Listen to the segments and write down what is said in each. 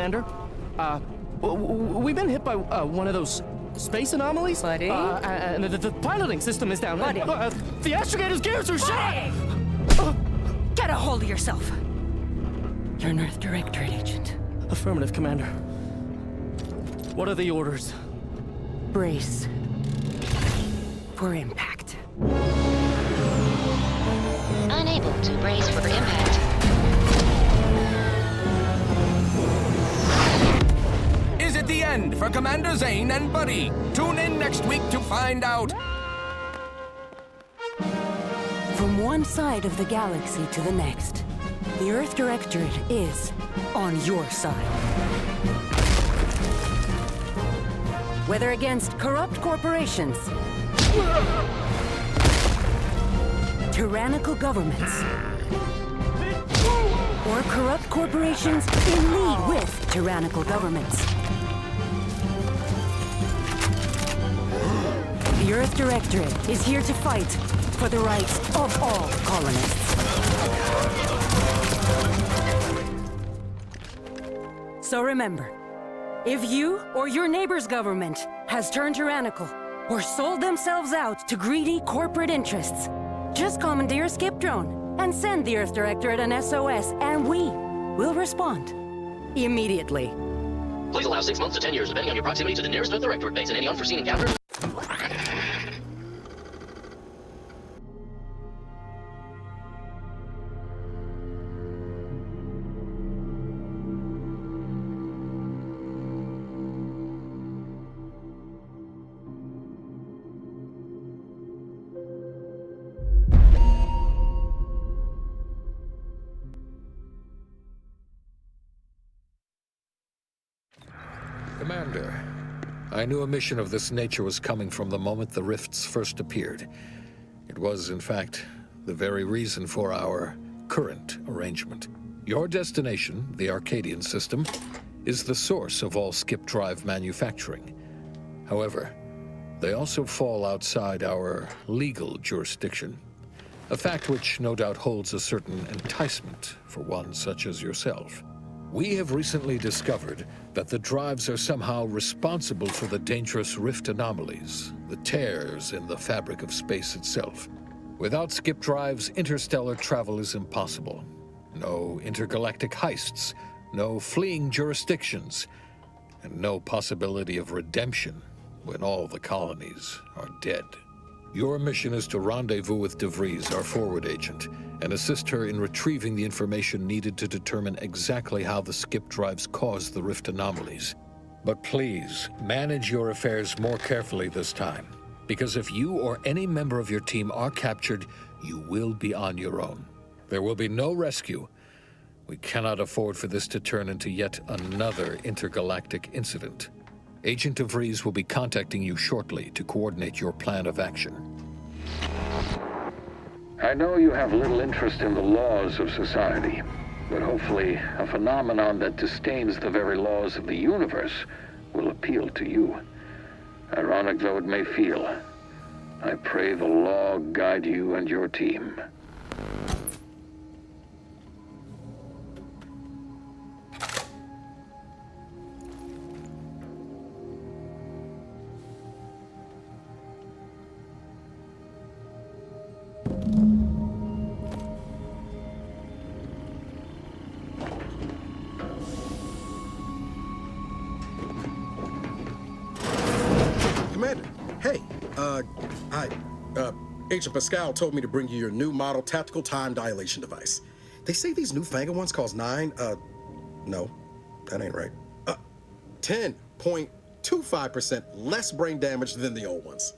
Commander. We've been hit by one of those space anomalies. Buddy? And the piloting system is down. Buddy? The astrogator's gears are shot! Get a hold of yourself. You're an Earth Directorate agent. Affirmative, Commander. What are the orders? Brace for impact. Unable to brace for impact. Is it the end for Commander Zane and Buddy? Tune in next week to find out. From one side of the galaxy to the next, the Earth Directorate is on your side. Whether against corrupt corporations, tyrannical governments, or corrupt corporations in league with tyrannical governments. The Earth Directorate is here to fight for the rights of all colonists. So remember, if you or your neighbor's government has turned tyrannical or sold themselves out to greedy corporate interests, just commandeer a skip drone and send the Earth Directorate an SOS, and we will respond immediately. Please allow 6 months to 10 years, depending on your proximity to the nearest Earth Directorate base and any unforeseen encounters. Commander, I knew a mission of this nature was coming from the moment the rifts first appeared. It was, in fact, the very reason for our current arrangement. Your destination, the Arcadian system, is the source of all skip drive manufacturing. However, they also fall outside our legal jurisdiction, a fact which no doubt holds a certain enticement for one such as yourself. We have recently discovered that the drives are somehow responsible for the dangerous rift anomalies, the tears in the fabric of space itself. Without skip drives, interstellar travel is impossible. No intergalactic heists, no fleeing jurisdictions, and no possibility of redemption when all the colonies are dead. Your mission is to rendezvous with DeVries, our forward agent, and assist her in retrieving the information needed to determine exactly how the skip drives cause the rift anomalies. But please, manage your affairs more carefully this time, because if you or any member of your team are captured, you will be on your own. There will be no rescue. We cannot afford for this to turn into yet another intergalactic incident. Agent DeVries will be contacting you shortly to coordinate your plan of action. I know you have little interest in the laws of society, but hopefully a phenomenon that disdains the very laws of the universe will appeal to you. Ironic though it may feel, I pray the law guide you and your team. Commander, hey, Agent Pascal told me to bring you your new model tactical time dilation device. They say these newfangled ones cost no, that ain't right. 10.25% less brain damage than the old ones.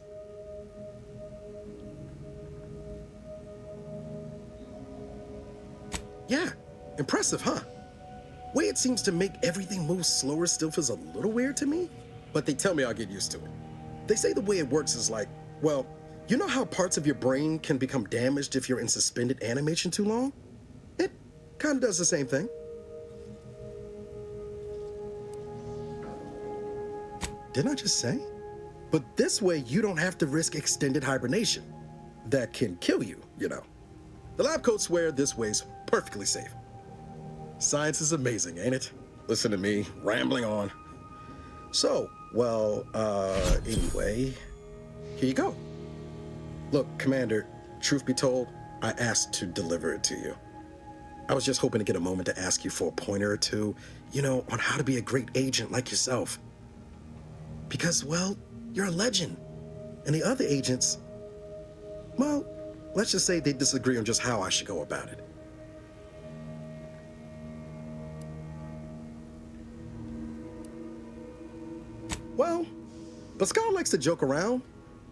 Yeah, impressive, huh? Way it seems to make everything move slower still feels a little weird to me, but they tell me I'll get used to it. They say the way it works is like, well, you know how parts of your brain can become damaged if you're in suspended animation too long? It kind of does the same thing. Didn't I just say? But this way you don't have to risk extended hibernation. That can kill you, you know. The lab coats swear this way's perfectly safe. Science is amazing, ain't it? Listen to me, rambling on. So, well, anyway, here you go. Look, Commander, truth be told, I asked to deliver it to you. I was just hoping to get a moment to ask you for a pointer or two, on how to be a great agent like yourself. Because, well, you're a legend. And the other agents, well, let's just say they disagree on just how I should go about it. Well, Pascal likes to joke around,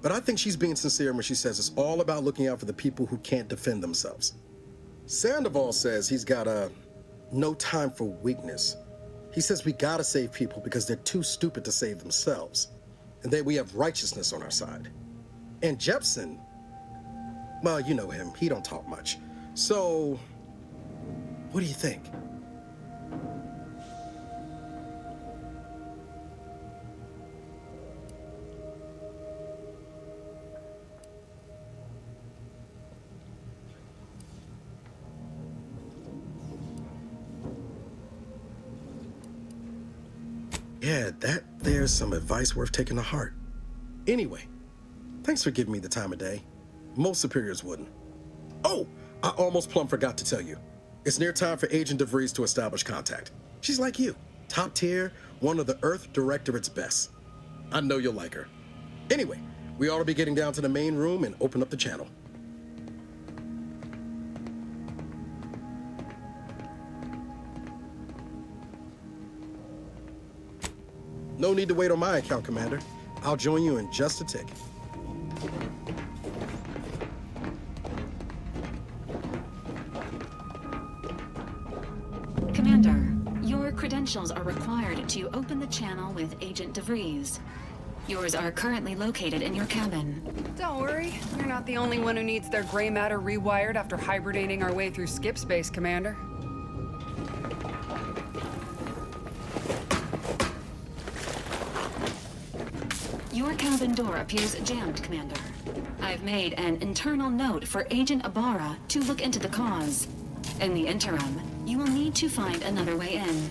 but I think she's being sincere when she says it's all about looking out for the people who can't defend themselves. Sandoval says he's got no time for weakness. He says we gotta save people because they're too stupid to save themselves, and that we have righteousness on our side. And Jepson, well, you know him, he don't talk much. So, what do you think? Yeah, there's some advice worth taking to heart. Anyway, thanks for giving me the time of day. Most superiors wouldn't. Oh, I almost plumb forgot to tell you. It's near time for Agent DeVries to establish contact. She's like you, top tier, one of the Earth Directorate's best. I know you'll like her. Anyway, we ought to be getting down to the main room and open up the channel. No need to wait on my account, Commander. I'll join you in just a tick. Commander, your credentials are required to open the channel with Agent DeVries. Yours are currently located in your cabin. Don't worry, you're not the only one who needs their gray matter rewired after hibernating our way through skip space, Commander. Your cabin door appears jammed, Commander. I've made an internal note for Agent Ibarra to look into the cause. In the interim, you will need to find another way in.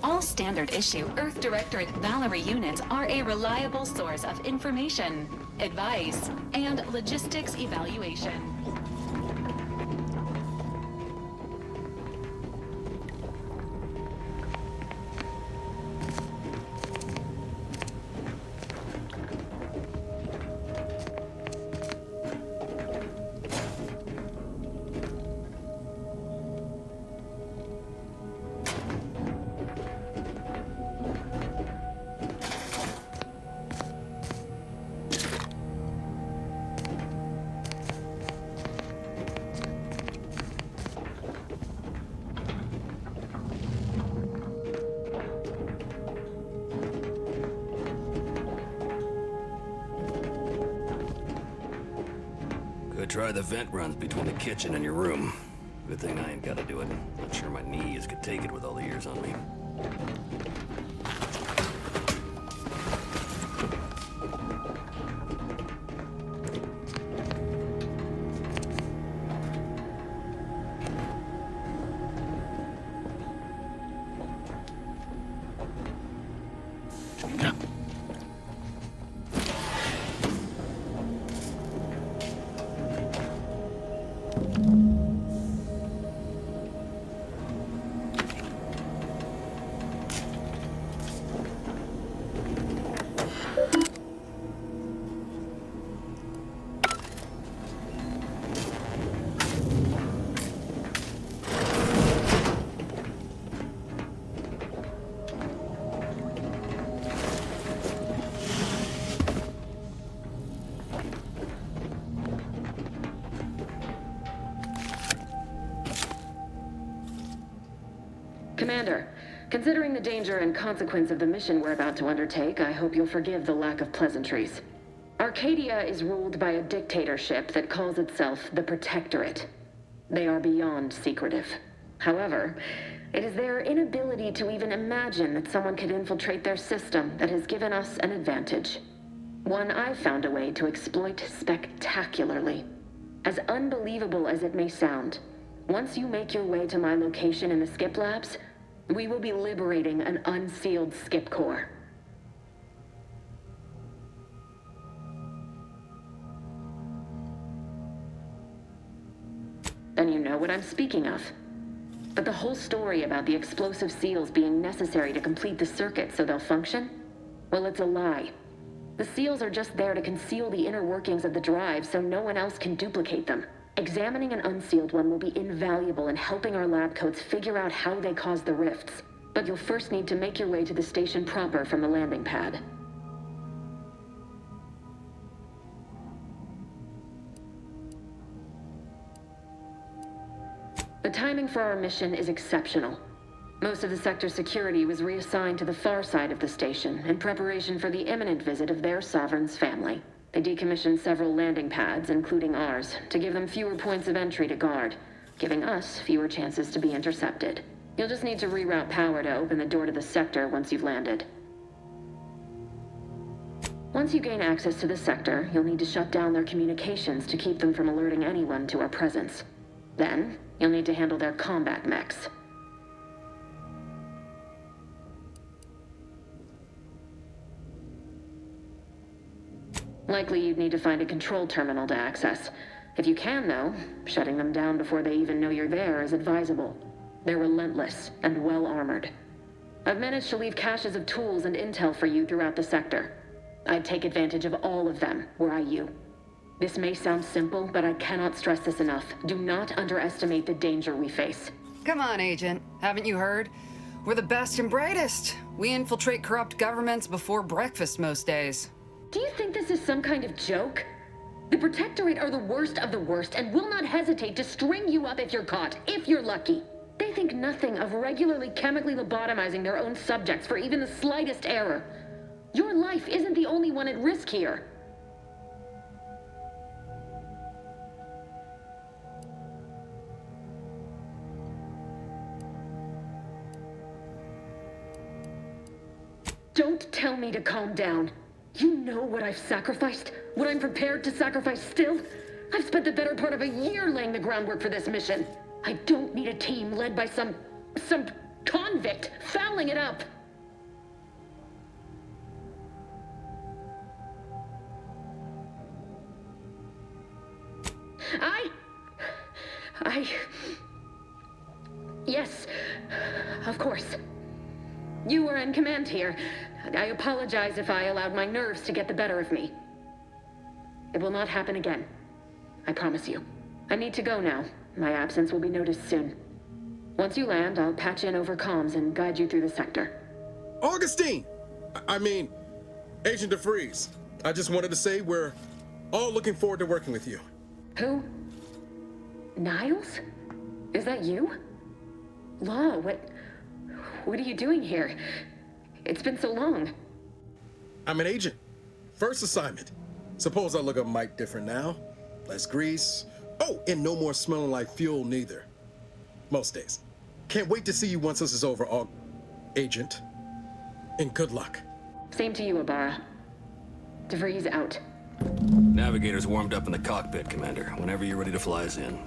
All standard issue Earth Directorate Valerie units are a reliable source of information, advice, and logistics evaluation. Try the vent runs between the kitchen and your room. Good thing I ain't gotta do it. Not sure my knees could take it with all the years on me. Commander, considering the danger and consequence of the mission we're about to undertake, I hope you'll forgive the lack of pleasantries. Arcadia is ruled by a dictatorship that calls itself the Protectorate. They are beyond secretive. However, it is their inability to even imagine that someone could infiltrate their system that has given us an advantage. One I've found a way to exploit spectacularly. As unbelievable as it may sound, once you make your way to my location in the Skip Labs, we will be liberating an unsealed Skip core. Then you know what I'm speaking of. But the whole story about the explosive seals being necessary to complete the circuit so they'll function? Well, it's a lie. The seals are just there to conceal the inner workings of the drive so no one else can duplicate them. Examining an unsealed one will be invaluable in helping our lab coats figure out how they cause the rifts. But you'll first need to make your way to the station proper from the landing pad. The timing for our mission is exceptional. Most of the sector's security was reassigned to the far side of the station in preparation for the imminent visit of their sovereign's family. They decommissioned several landing pads, including ours, to give them fewer points of entry to guard, giving us fewer chances to be intercepted. You'll just need to reroute power to open the door to the sector once you've landed. Once you gain access to the sector, you'll need to shut down their communications to keep them from alerting anyone to our presence. Then, you'll need to handle their combat mechs. Likely you'd need to find a control terminal to access. If you can, though, shutting them down before they even know you're there is advisable. They're relentless and well-armored. I've managed to leave caches of tools and intel for you throughout the sector. I'd take advantage of all of them, were I you. This may sound simple, but I cannot stress this enough. Do not underestimate the danger we face. Come on, Agent. Haven't you heard? We're the best and brightest. We infiltrate corrupt governments before breakfast most days. Do you think this is some kind of joke? The Protectorate are the worst of the worst and will not hesitate to string you up if you're caught, if you're lucky. They think nothing of regularly chemically lobotomizing their own subjects for even the slightest error. Your life isn't the only one at risk here. Don't tell me to calm down. You know what I've sacrificed? What I'm prepared to sacrifice still? I've spent the better part of a year laying the groundwork for this mission. I don't need a team led by some convict fouling it up. Yes, of course. You were in command here. I apologize if I allowed my nerves to get the better of me. It will not happen again. I promise you. I need to go now. My absence will be noticed soon. Once you land, I'll patch in over comms and guide you through the sector. Augustine! I mean, Agent DeFreeze. I just wanted to say we're all looking forward to working with you. Who? Niles? Is that you? Law, what are you doing here? It's been so long. I'm an agent. First assignment. Suppose I look a mite different now. Less grease. Oh, and no more smelling like fuel neither. Most days. Can't wait to see you once this is over, Agent. And good luck. Same to you, Ibarra. DeVries out. Navigator's warmed up in the cockpit, Commander. Whenever you're ready to fly us in.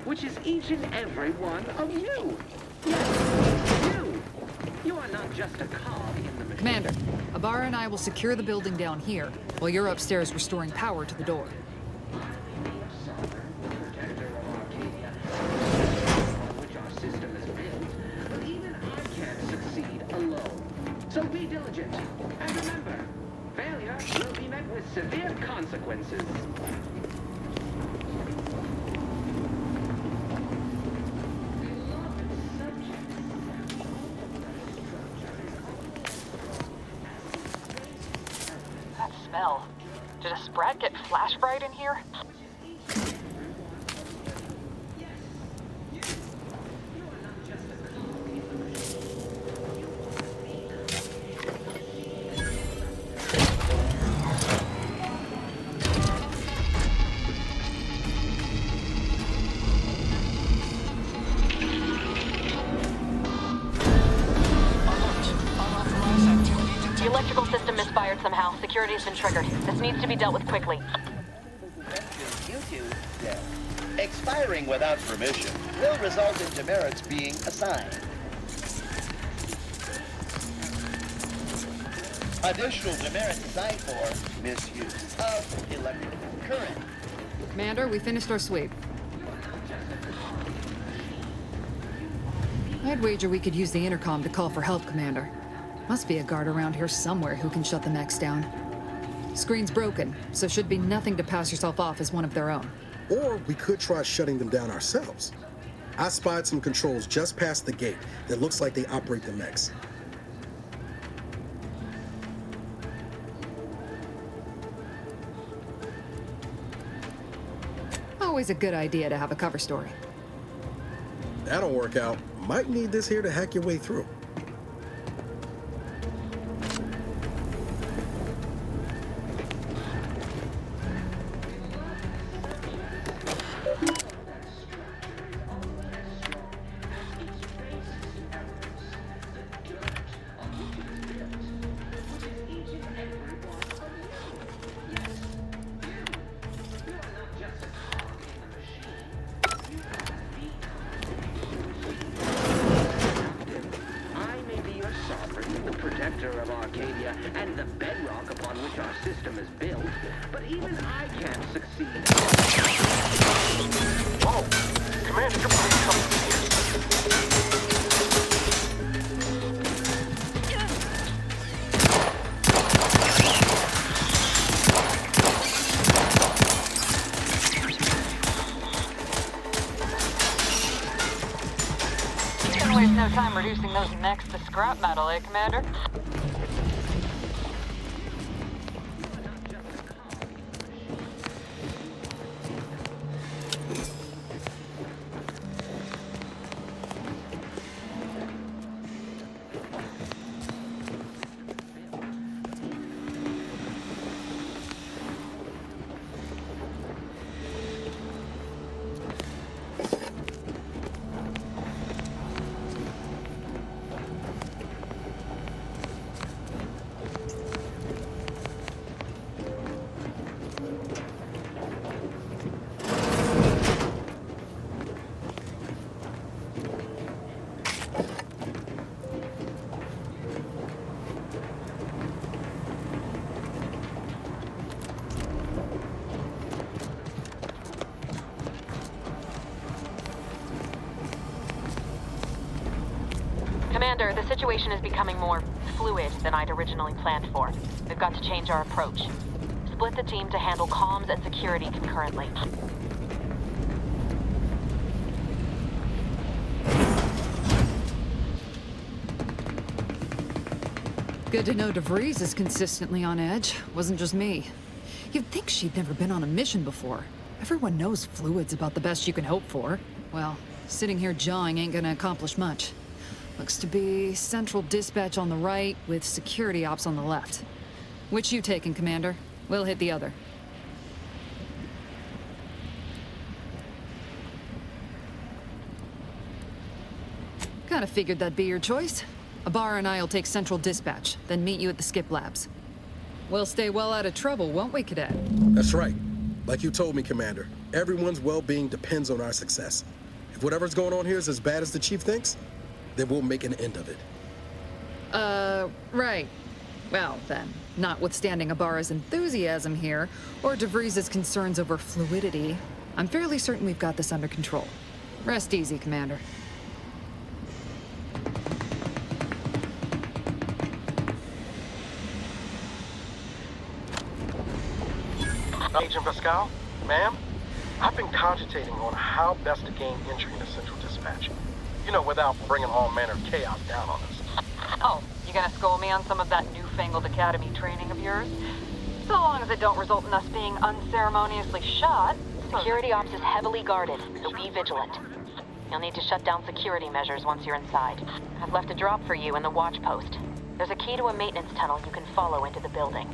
which is each and every one of you. Yes, you. You are not just a cog in the machine. Commander, Ibarra and I will secure the building down here, while you're upstairs restoring power to the door. So be diligent, and remember, failure will be met with severe consequences. That smell. Did a Sprat get flash fried in here? Somehow, security has been triggered. This needs to be dealt with quickly. YouTube death. Expiring without permission will result in demerits being assigned. Additional demerits assigned for misuse of electrical current. Commander, we finished our sweep. I'd wager we could use the intercom to call for help, Commander. Must be a guard around here somewhere who can shut the mechs down. Screen's broken, so should be nothing to pass yourself off as one of their own. Or we could try shutting them down ourselves. I spied some controls just past the gate that looks like they operate the mechs. Always a good idea to have a cover story. That'll work out. Might need this here to hack your way through. Of Arcadia and the bedrock upon which our system is built, but even I can't succeed. Whoa! Commander, you're playing something You can waste no time reducing those mechs to scrap metal, eh, Commander? Commander, the situation is becoming more fluid than I'd originally planned for. We've got to change our approach. Split the team to handle comms and security concurrently. Good to know DeVries is consistently on edge. Wasn't just me. You'd think she'd never been on a mission before. Everyone knows fluid's about the best you can hope for. Well, sitting here jawing ain't gonna accomplish much. Looks to be central dispatch on the right with security ops on the left. Which you taking, Commander? We'll hit the other. Kinda figured that'd be your choice. Ibarra and I'll take central dispatch, then meet you at the skip labs. We'll stay well out of trouble, won't we, Cadet? That's right. Like you told me, Commander. Everyone's well-being depends on our success. If whatever's going on here is as bad as the chief thinks, then we'll make an end of it. Right. Well, then, notwithstanding Ibarra's enthusiasm here, or DeVries' concerns over fluidity, I'm fairly certain we've got this under control. Rest easy, Commander. Agent Pascal, ma'am, I've been cogitating on how best to gain entry into Central Dispatch. You know, without bringing all manner of chaos down on us. Oh, you gonna school me on some of that newfangled academy training of yours? So long as it don't result in us being unceremoniously shot. Security ops is heavily guarded, so be vigilant. You'll need to shut down security measures once you're inside. I've left a drop for you in the watch post. There's a key to a maintenance tunnel you can follow into the building.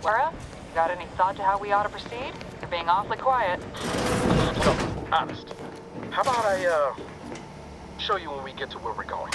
Laura, got any thought to how we ought to proceed? You're being awfully quiet. So, honest, how about I, show you when we get to where we're going?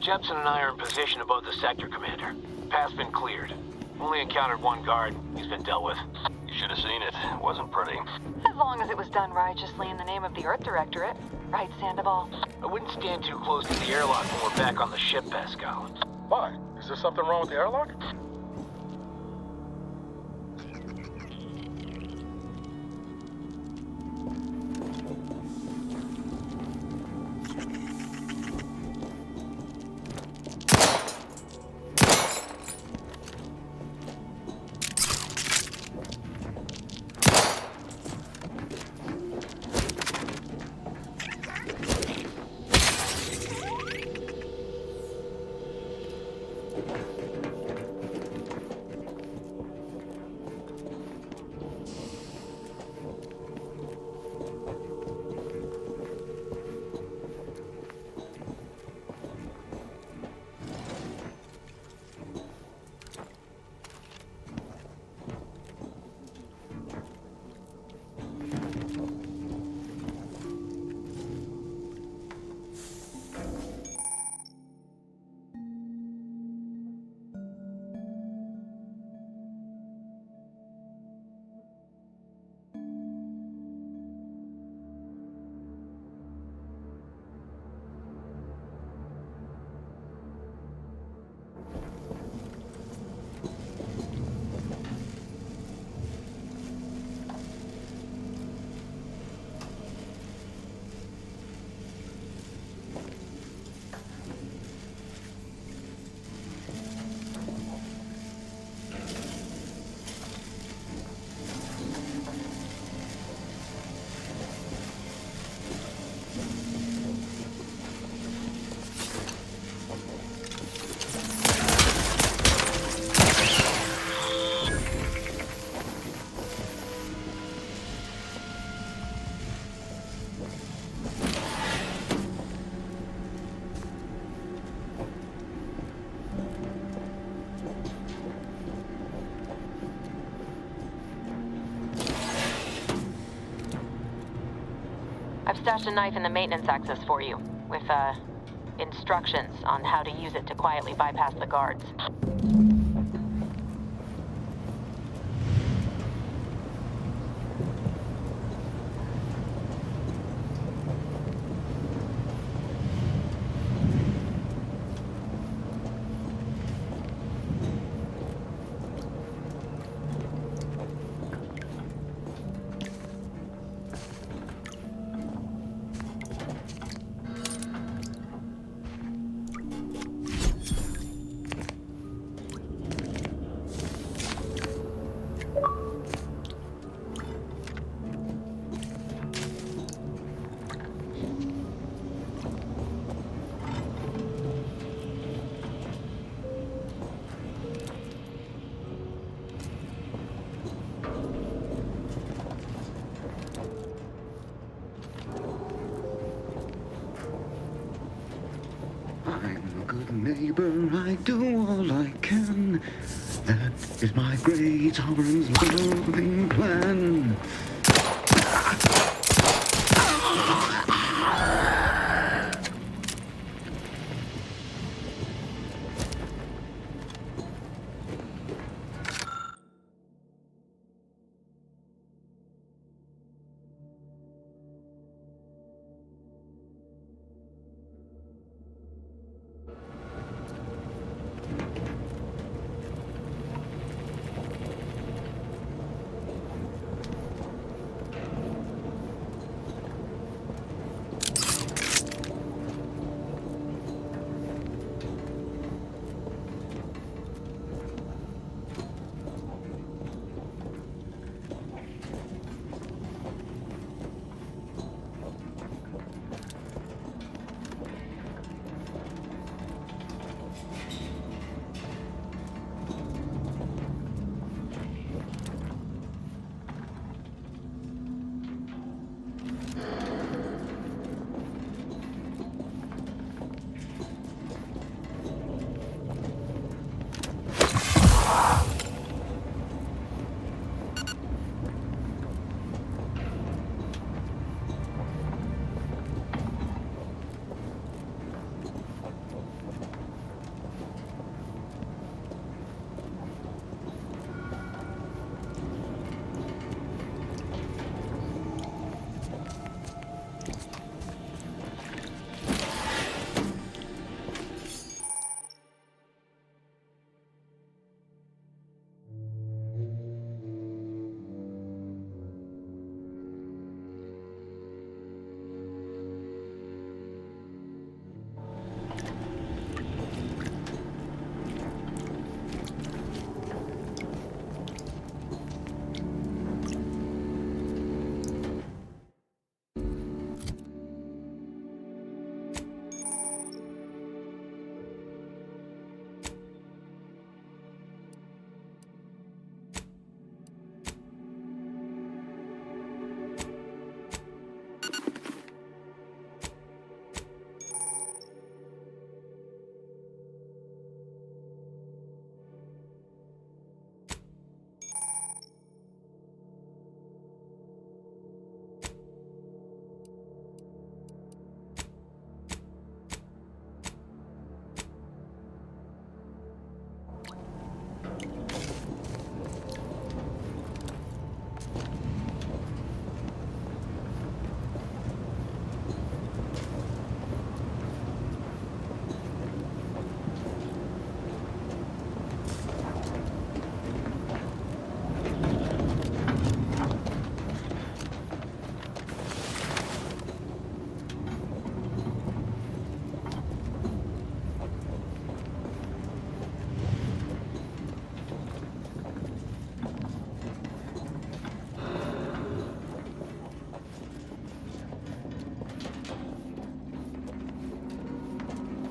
Jepson and I are in position above the sector, Commander. Path's been cleared. Only encountered one guard. He's been dealt with. You should have seen it. It wasn't pretty. As long as it was done righteously in the name of the Earth Directorate. Right, Sandoval? I wouldn't stand too close to the airlock when we're back on the ship, Pascal. Why? Is there something wrong with the airlock? I've stashed a knife in the maintenance access for you, with, instructions on how to use it to quietly bypass the guards. I'm a good neighbor, I do all I can. That is my great sovereign's loving plan.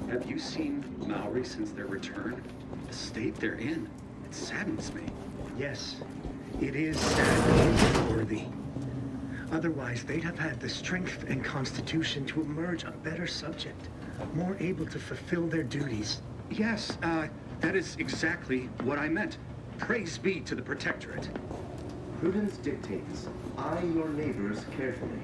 Have you seen Maori since their return? The state they're in, it saddens me. Yes, it is sad worthy. Otherwise, they'd have had the strength and constitution to emerge a better subject, more able to fulfill their duties. Yes, that is exactly what I meant. Praise be to the Protectorate. Prudence dictates, eye your neighbors carefully.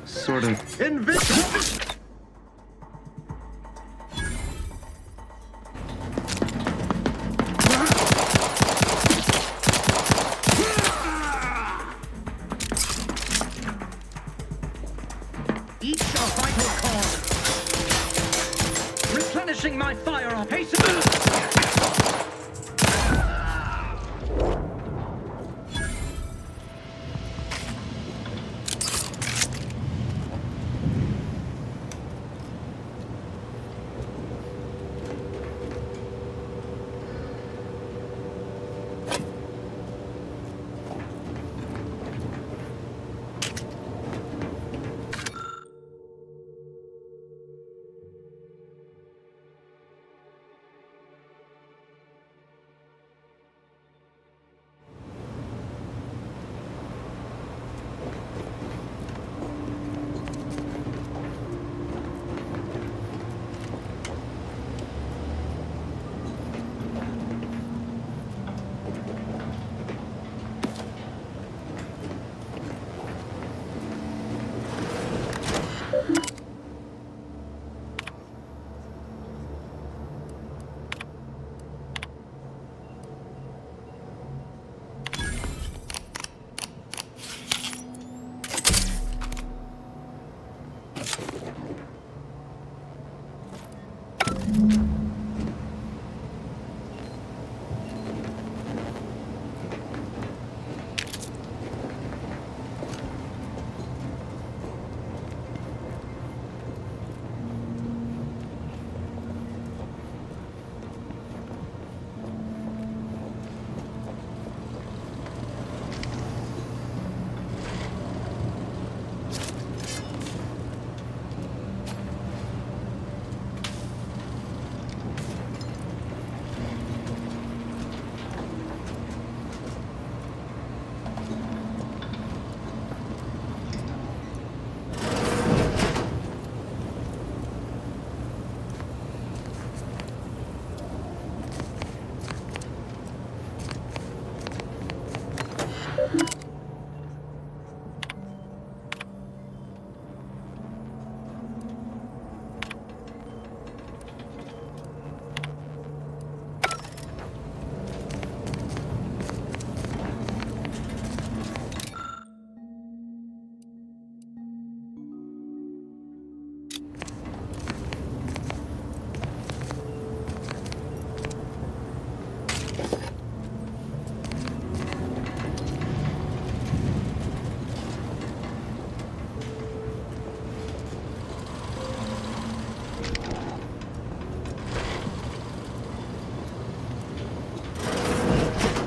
sort of invincible. Each a vital cause. Replenishing my firearm. Hasten.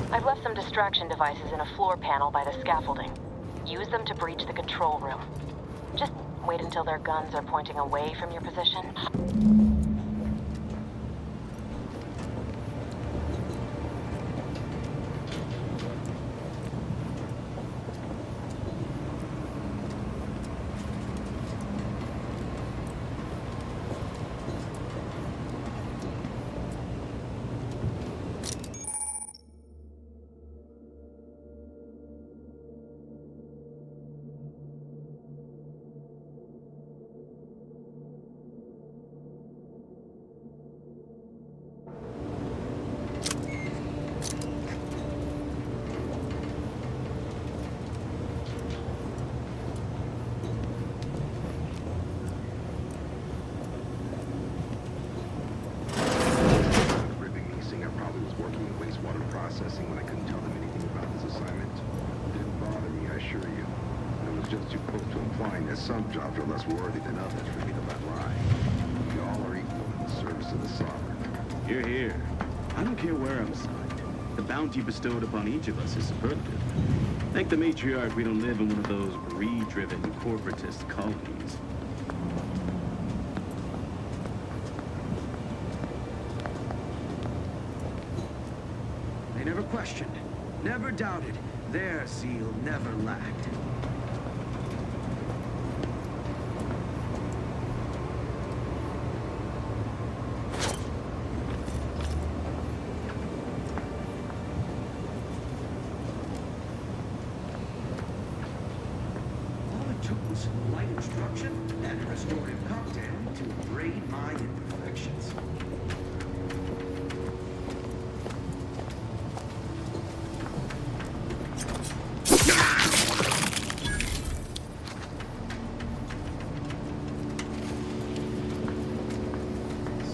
I've left some distraction devices in a floor panel by the scaffolding. Use them to breach the control room. Just wait until their guns are pointing away from your position. When I couldn't tell them anything about this assignment. It didn't bother me, I assure you. It was just too close to implying that some jobs are less worthy than others for me to let lie. We all are equal in the service of the sovereign. You're here. I don't care where I'm assigned. The bounty bestowed upon each of us is superlative. Thank the matriarch we don't live in one of those greed-driven corporatist colonies. They never questioned, never doubted. Their zeal never lacked. All it took was Dose, light instruction, and a restorative cocktail to abrade my imperfections.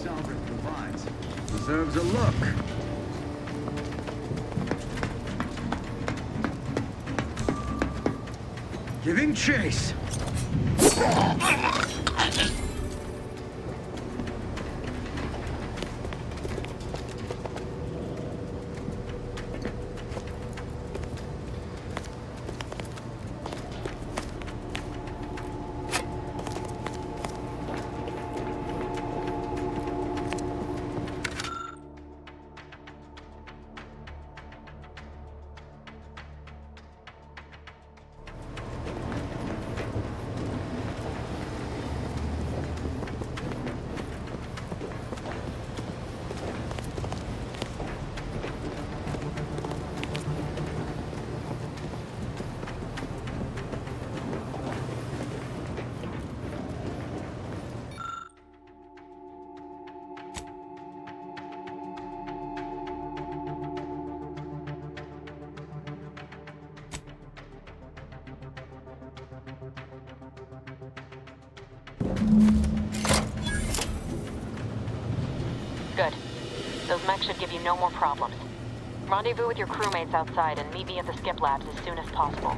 Sovereign provides. Deserves a look. Giving chase. Good. Those mechs should give you no more problems. Rendezvous with your crewmates outside and meet me at the skip labs as soon as possible.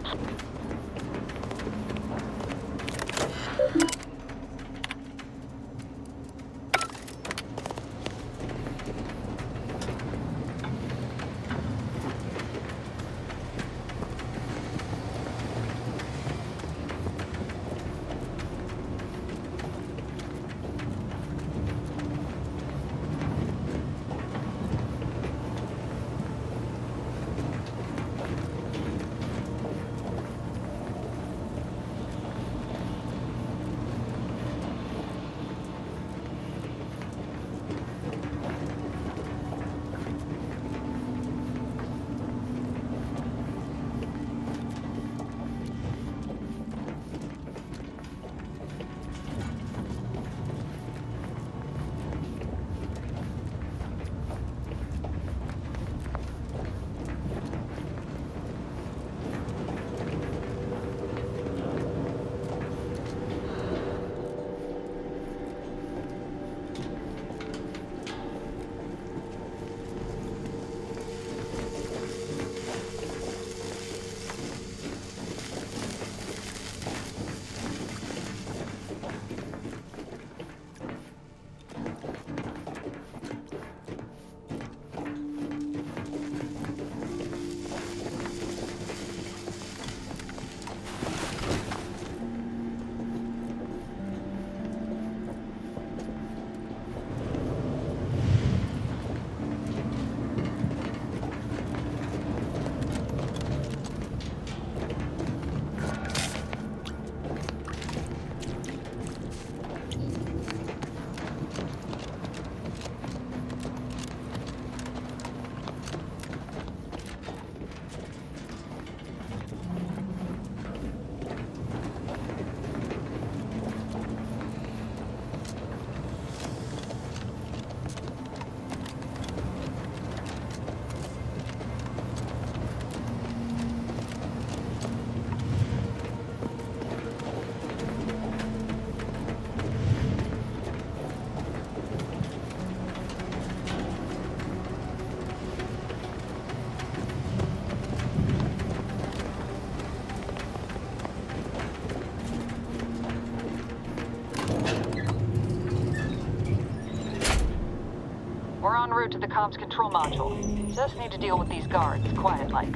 We're en route to the comms control module. Just need to deal with these guards, quiet-like.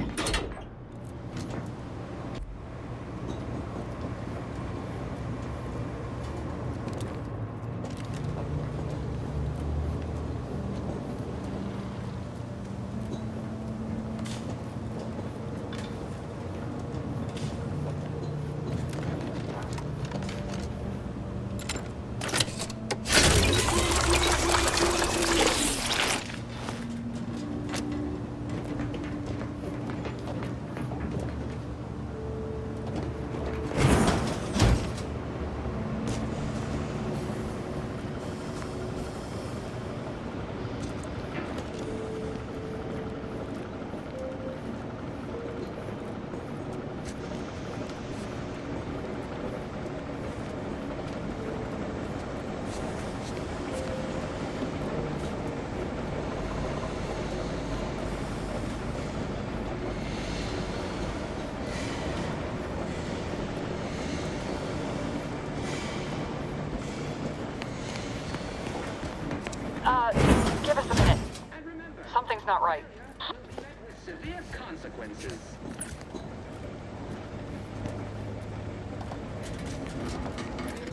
Give us a minute. Something's not right. Severe consequences.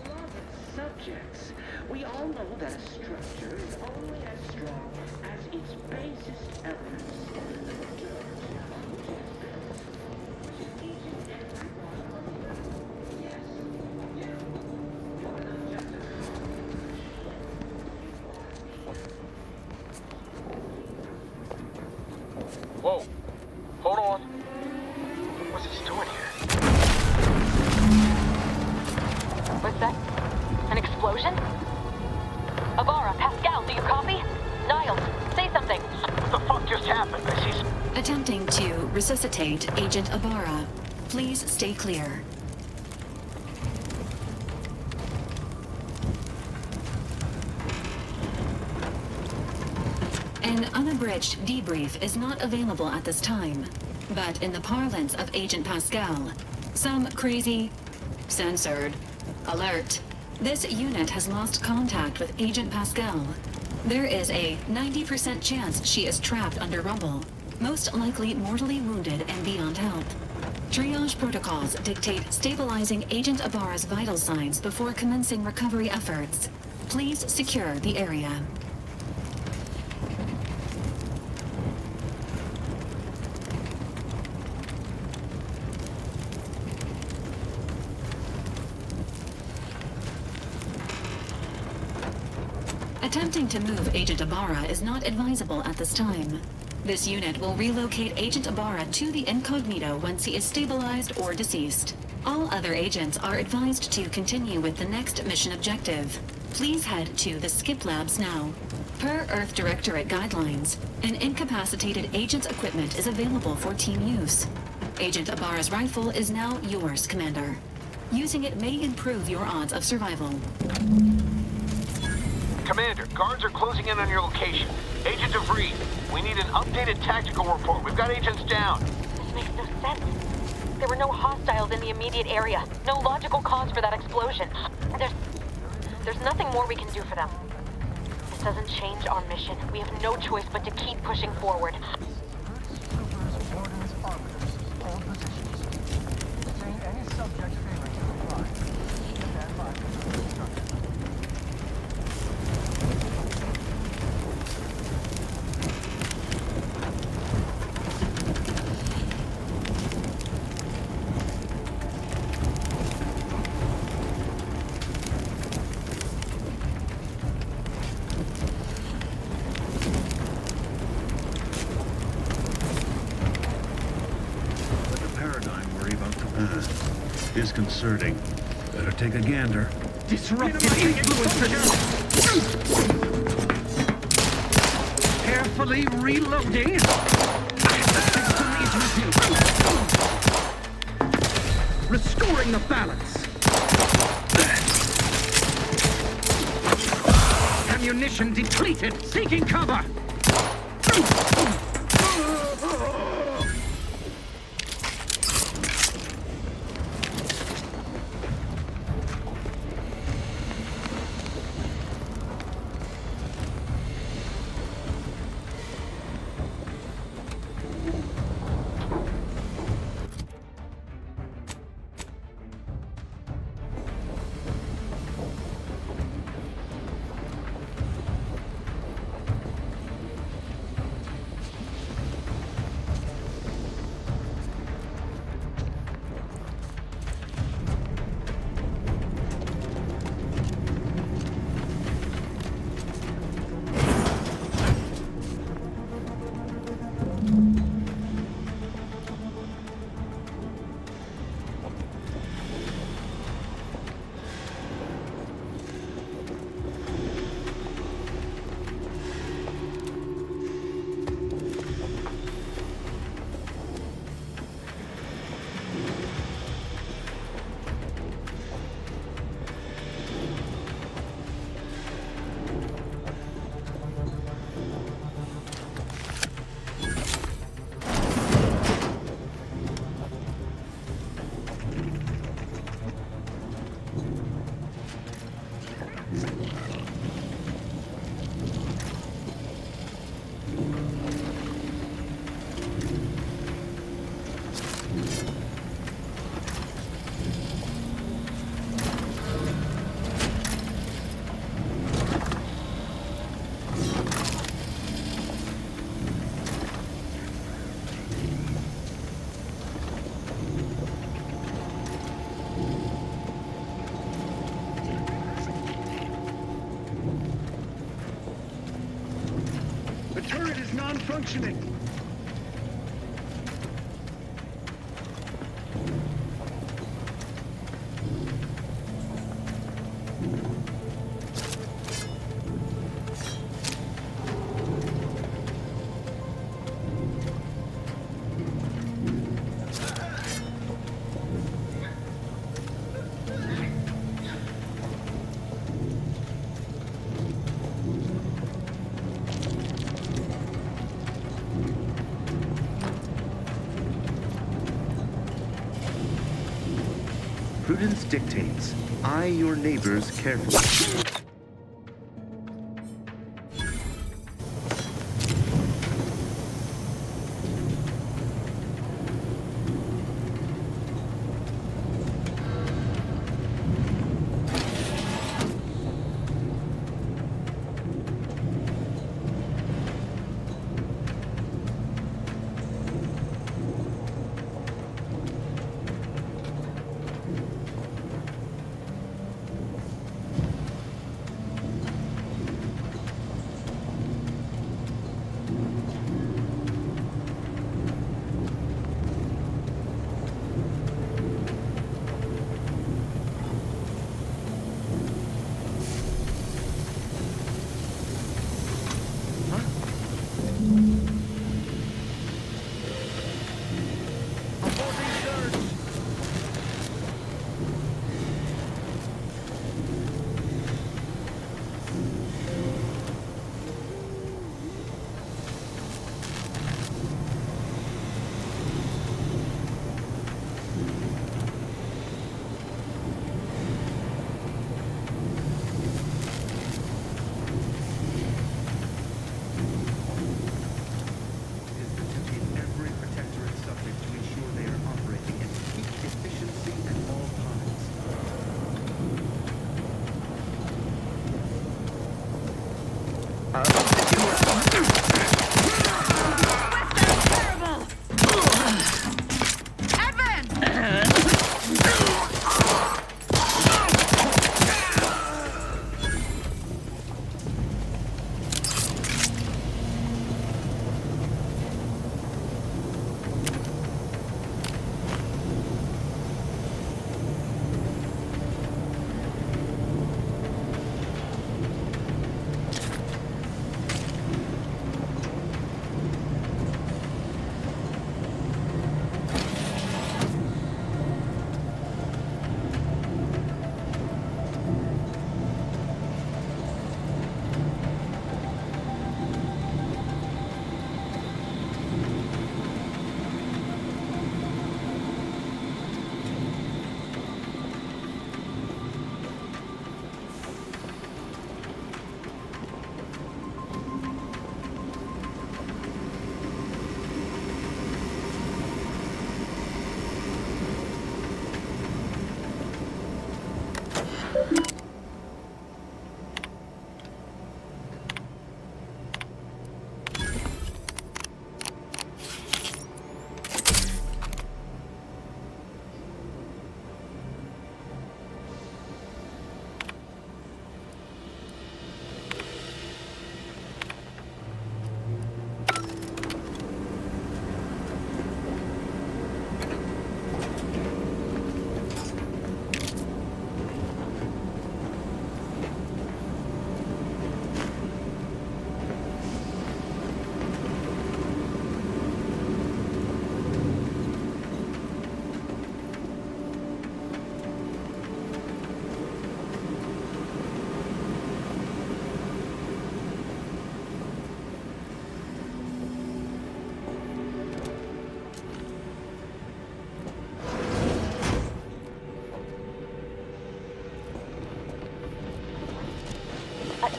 Beloved subjects, we all know that a structure is only as strong as its basest elements. Whoa. Hold on. What's he doing here? What's that? An explosion? Avara, Pascal, do you copy? Niles, say something. What the fuck just happened? I see... Attempting to resuscitate Agent Ibarra. Please stay clear. An unabridged debrief is not available at this time, but in the parlance of Agent Pascal, some crazy... censored. Alert. This unit has lost contact with Agent Pascal. There is a 90% chance she is trapped under rubble, most likely mortally wounded and beyond help. Triage protocols dictate stabilizing Agent Ibarra's vital signs before commencing recovery efforts. Please secure the area. Attempting to move Agent Ibarra is not advisable at this time. This unit will relocate Agent Ibarra to the incognito once he is stabilized or deceased. All other agents are advised to continue with the next mission objective. Please head to the Skip Labs now. Per Earth Directorate guidelines, an incapacitated agent's equipment is available for team use. Agent Ibarra's rifle is now yours, Commander. Using it may improve your odds of survival. Commander, guards are closing in on your location. Agent DeVries, we need an updated tactical report. We've got agents down. This makes no sense. There were no hostiles in the immediate area. No logical cause for that explosion. There's nothing more we can do for them. This doesn't change our mission. We have no choice but to keep pushing forward. Disconcerting. Better take a gander. Disruptive influences! Carefully reloading. Restoring the balance. Ammunition depleted. Seeking cover. non-functioning. Prudence dictates, eye your neighbors carefully.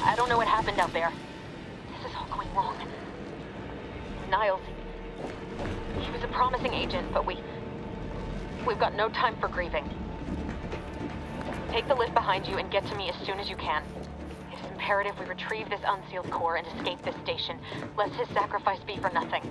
I don't know what happened out there. This is all going wrong. Niles, he was a promising agent, but we've got no time for grieving. Take the lift behind you and get to me as soon as you can. It is imperative we retrieve this unsealed core and escape this station, lest his sacrifice be for nothing.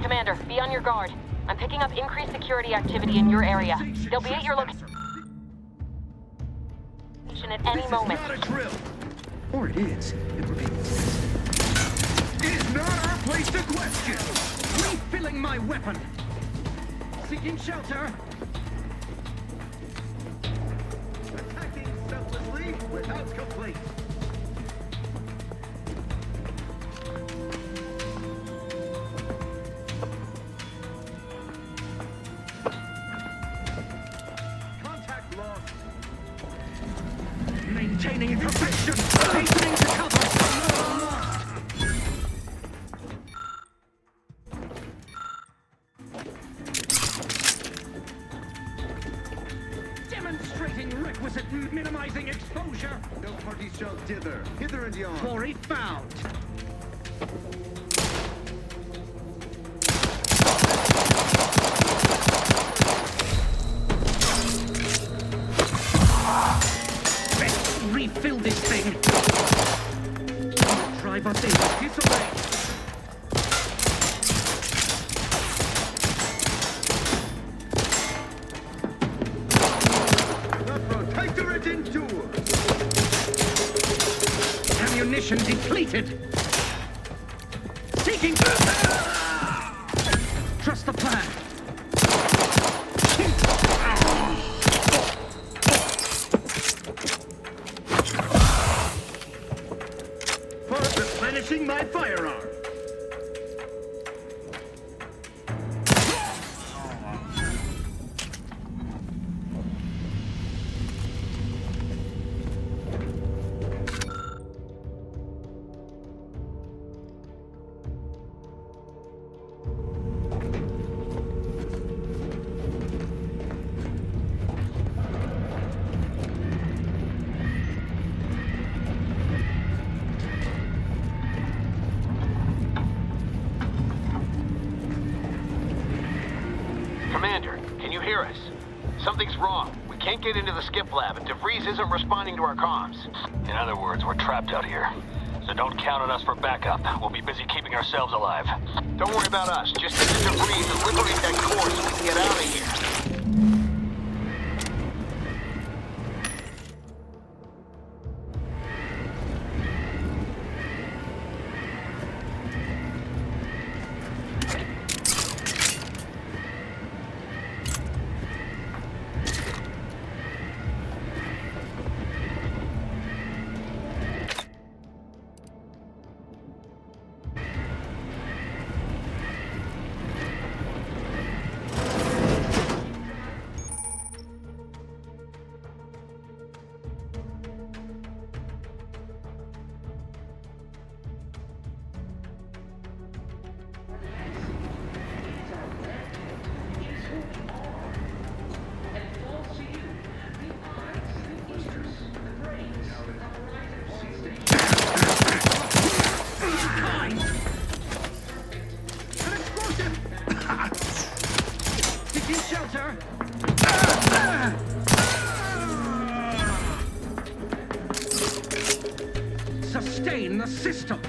Commander, be on your guard. I'm picking up increased security activity in your area. They'll be at your location at any moment. Not a drill. Or it is. It would be. It is not our place to question. Refilling my weapon. Seeking shelter. Attacking selflessly without complaint. Contact lost. Maintaining perfection. Hastening to cover. Demonstrating requisite minimizing exposure. No party shall dither. Hither and yon. Quarry found. Let's refill this thing. Drive us into disarray. The Protectorate endures. Ammunition depleted. Seeking. Trust the plan. First, replenishing my firearm. Commander, can you hear us? Something's wrong. We can't get into the skip lab, and DeVries isn't responding to our comms. In other words, we're trapped out here. So don't count on us for backup. We'll be busy keeping ourselves alive. Don't worry about us. Just get to DeVries and liberate that core so we can get out of here. Shelter! Sustain the system!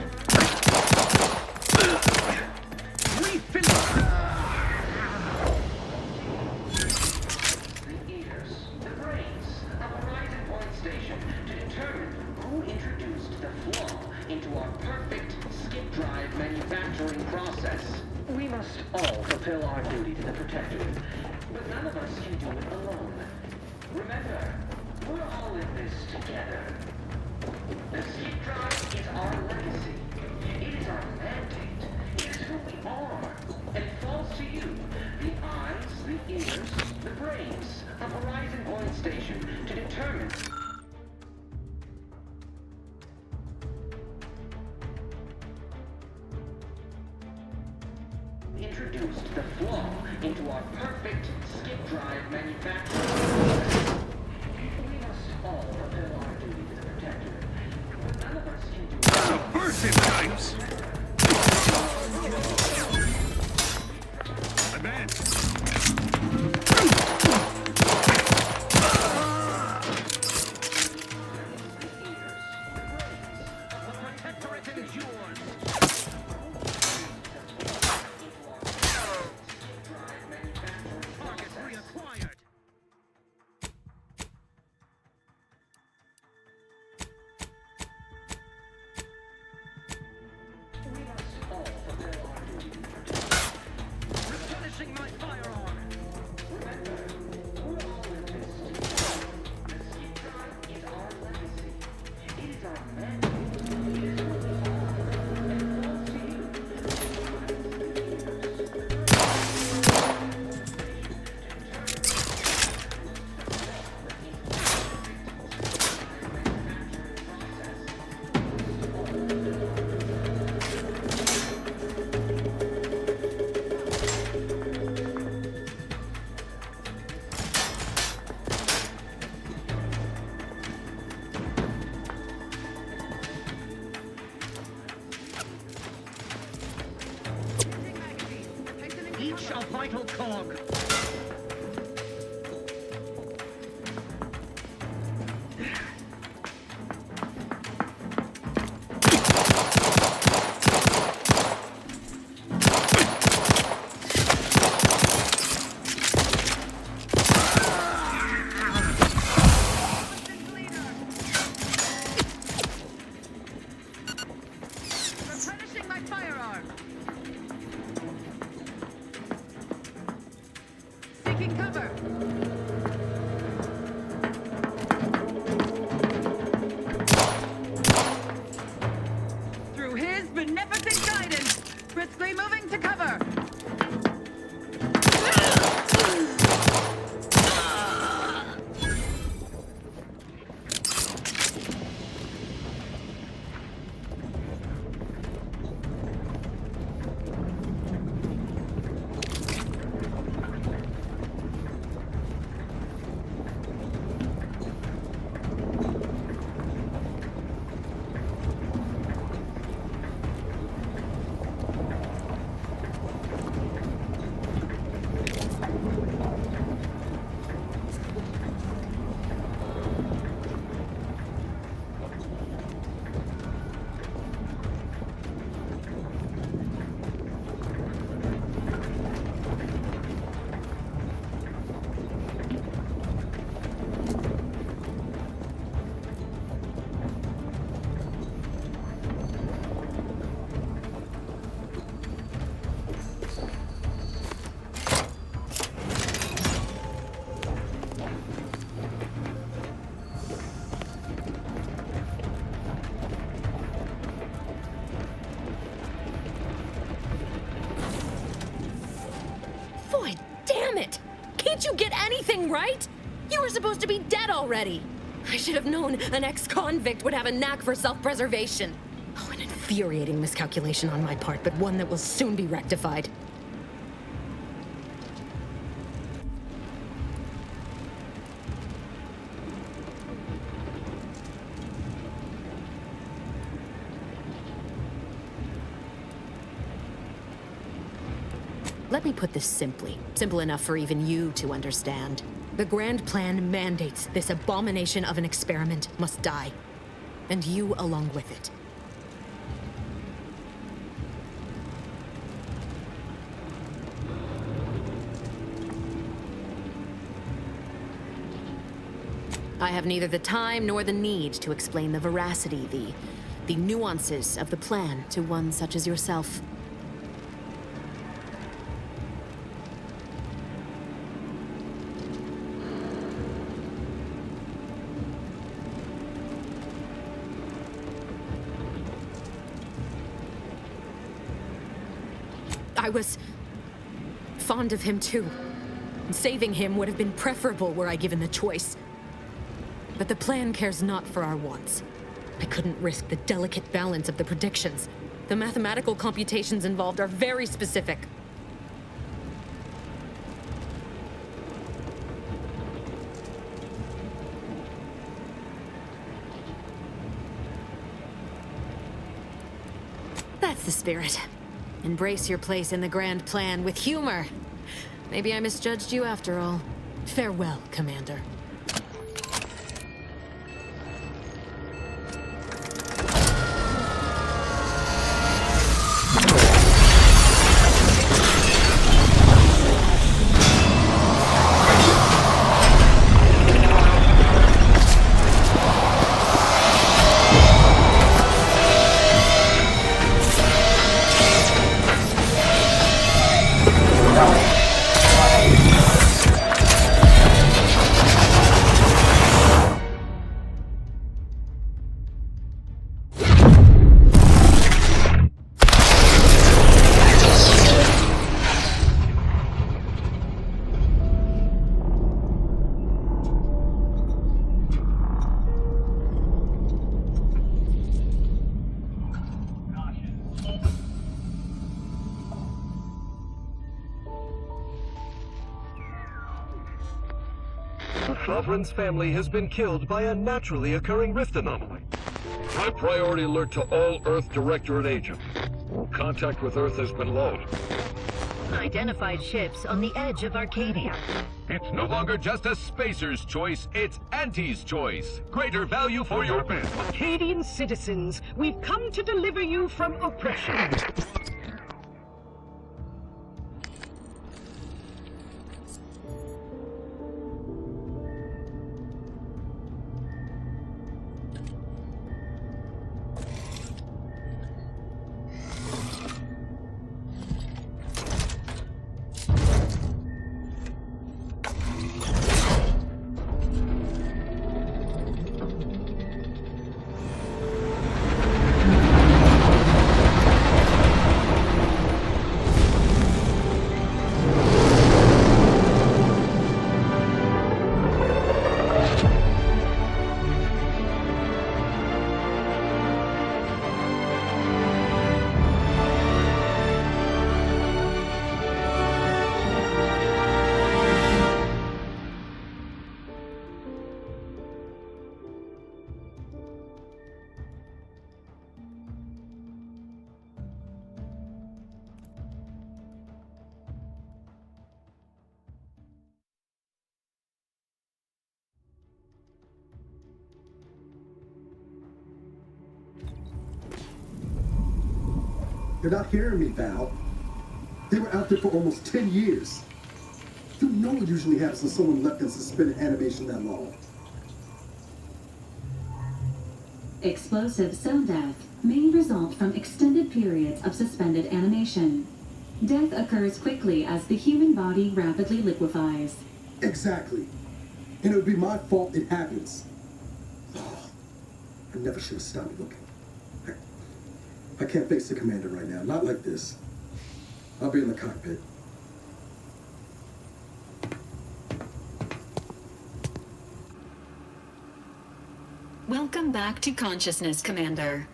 Refill The eaters, the brains, have arrived at Point Station to determine who introduced the flaw into our perfect skip drive manufacturing process. We must all fulfill our duty to the Protectorate, but none of us can do it alone. Remember, we're all in this together. introduced the flaw into our perfect skip drive manufacturing process. We must all fulfill our duty as a protector. None of us can do Subversive types! Advance! Each a vital cog. Replenishing my firearm. Taking cover. Through his beneficent guidance, briskly moving to cover. Boy, damn it! Can't you get anything right? You were supposed to be dead already. I should have known an ex-convict would have a knack for self-preservation. Oh, an infuriating miscalculation on my part, but one that will soon be rectified. Let me put this simply. Simple enough for even you to understand. The grand plan mandates this abomination of an experiment must die. And you along with it. I have neither the time nor the need to explain the veracity, the nuances of the plan to one such as yourself. I was fond of him too. Saving him would have been preferable were I given the choice. But the plan cares not for our wants. I couldn't risk the delicate balance of the predictions. The mathematical computations involved are very specific. That's the spirit. Embrace your place in the grand plan with humor. Maybe I misjudged you after all. Farewell, Commander. Sovereign's family has been killed by a naturally occurring rift anomaly. High priority alert to all Earth Directorate agents. Contact with Earth has been low. Identified ships on the edge of Arcadia. It's no longer just a spacer's choice, it's Auntie's choice. Greater value for your men. Arcadian citizens, we've come to deliver you from oppression. You're not hearing me, Val. They were out there for almost 10 years. You know what usually happens when someone left in suspended animation that long. Explosive cell death may result from extended periods of suspended animation. Death occurs quickly as the human body rapidly liquefies. Exactly. And it would be my fault it happens. Oh, I never should have stopped looking. I can't face the commander right now. Not like this. I'll be in the cockpit. Welcome back to consciousness, Commander.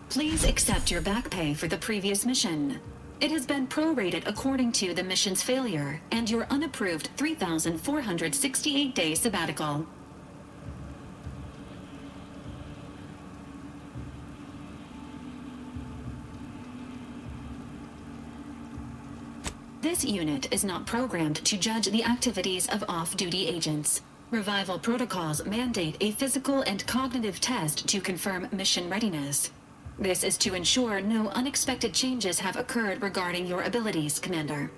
Please accept your back pay for the previous mission. It has been prorated according to the mission's failure and your unapproved 3,468-day sabbatical. This unit is not programmed to judge the activities of off-duty agents. Revival protocols mandate a physical and cognitive test to confirm mission readiness. This is to ensure no unexpected changes have occurred regarding your abilities, Commander.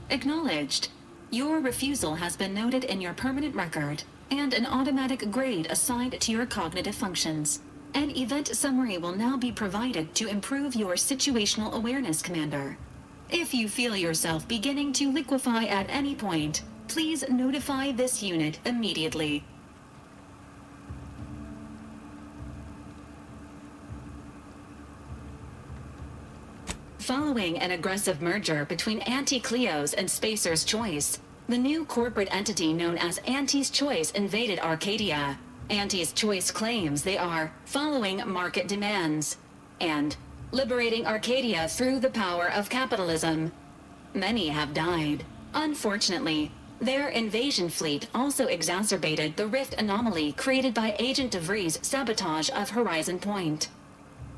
Acknowledged. Your refusal has been noted in your permanent record, and an automatic grade assigned to your cognitive functions. An event summary will now be provided to improve your situational awareness, Commander. If you feel yourself beginning to liquefy at any point, please notify this unit immediately. Following an aggressive merger between Anti-Cleo's and Spacer's Choice, the new corporate entity known as Auntie's Choice invaded Arcadia. Auntie's Choice claims they are following market demands and liberating Arcadia through the power of capitalism. Many have died. Unfortunately, their invasion fleet also exacerbated the rift anomaly created by Agent DeVries' sabotage of Horizon Point.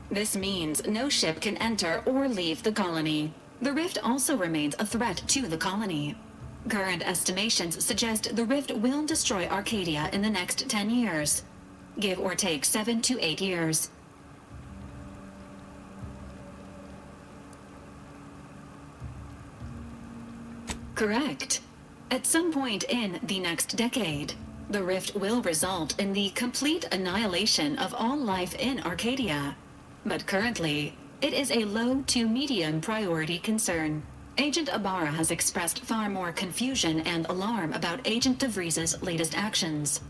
This means no ship can enter or leave the colony. The rift also remains a threat to the colony. Current estimations suggest the rift will destroy Arcadia in the next 10 years, give or take 7 to 8 years. Correct. At some point in the next decade, the rift will result in the complete annihilation of all life in Arcadia. But currently, it is a low to medium priority concern. Agent Ibarra has expressed far more confusion and alarm about Agent DeVries' latest actions.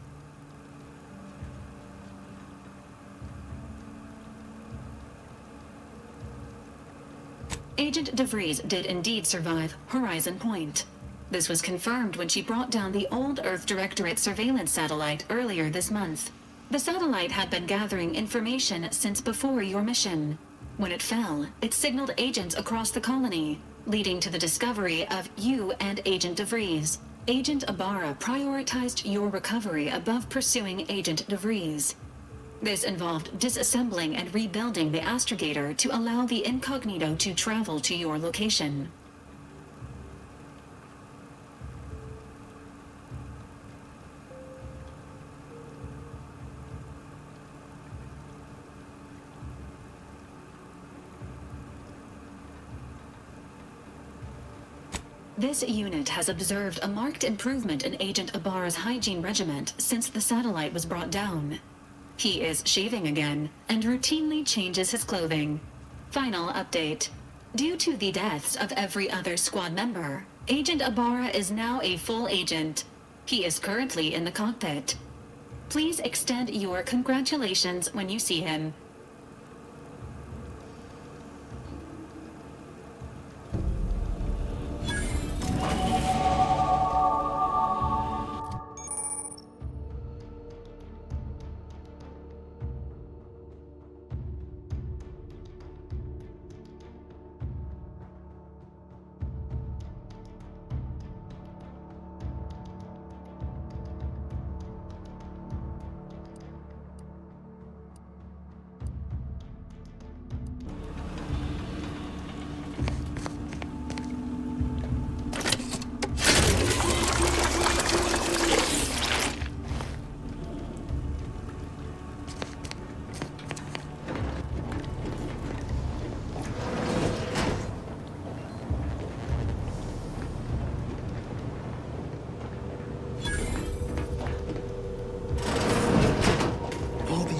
Agent DeVries did indeed survive Horizon Point. This was confirmed when she brought down the old Earth Directorate surveillance satellite earlier this month. The satellite had been gathering information since before your mission. When it fell, it signaled agents across the colony, leading to the discovery of you and Agent DeVries. Agent Ibarra prioritized your recovery above pursuing Agent DeVries. This involved disassembling and rebuilding the astrogator to allow the incognito to travel to your location. This unit has observed a marked improvement in Agent Ibarra's hygiene regimen since the satellite was brought down. He is shaving again and routinely changes his clothing. Final update. Due to the deaths of every other squad member, Agent Ibarra is now a full agent. He is currently in the cockpit. Please extend your congratulations when you see him.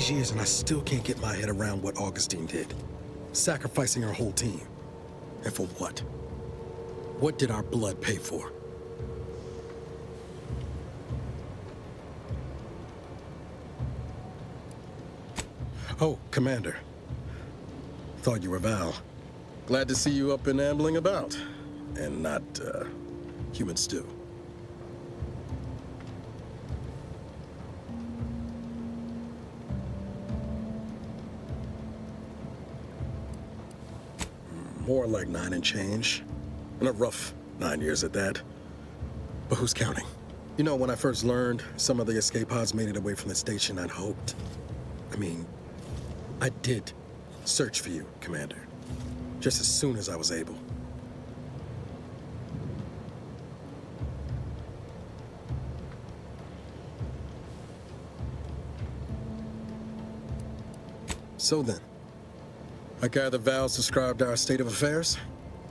Years and I still can't get my head around what Augustine did. Sacrificing our whole team. And for what? What did our blood pay for? Oh, Commander. Thought you were Val. Glad to see you up and ambling about. And not, human stew. More like 9 and change. And a rough 9 years at that. But who's counting? You know, when I first learned some of the escape pods made it away from the station, I'd hoped. I did search for you, Commander. Just as soon as I was able. So then, I gather Val's described our state of affairs?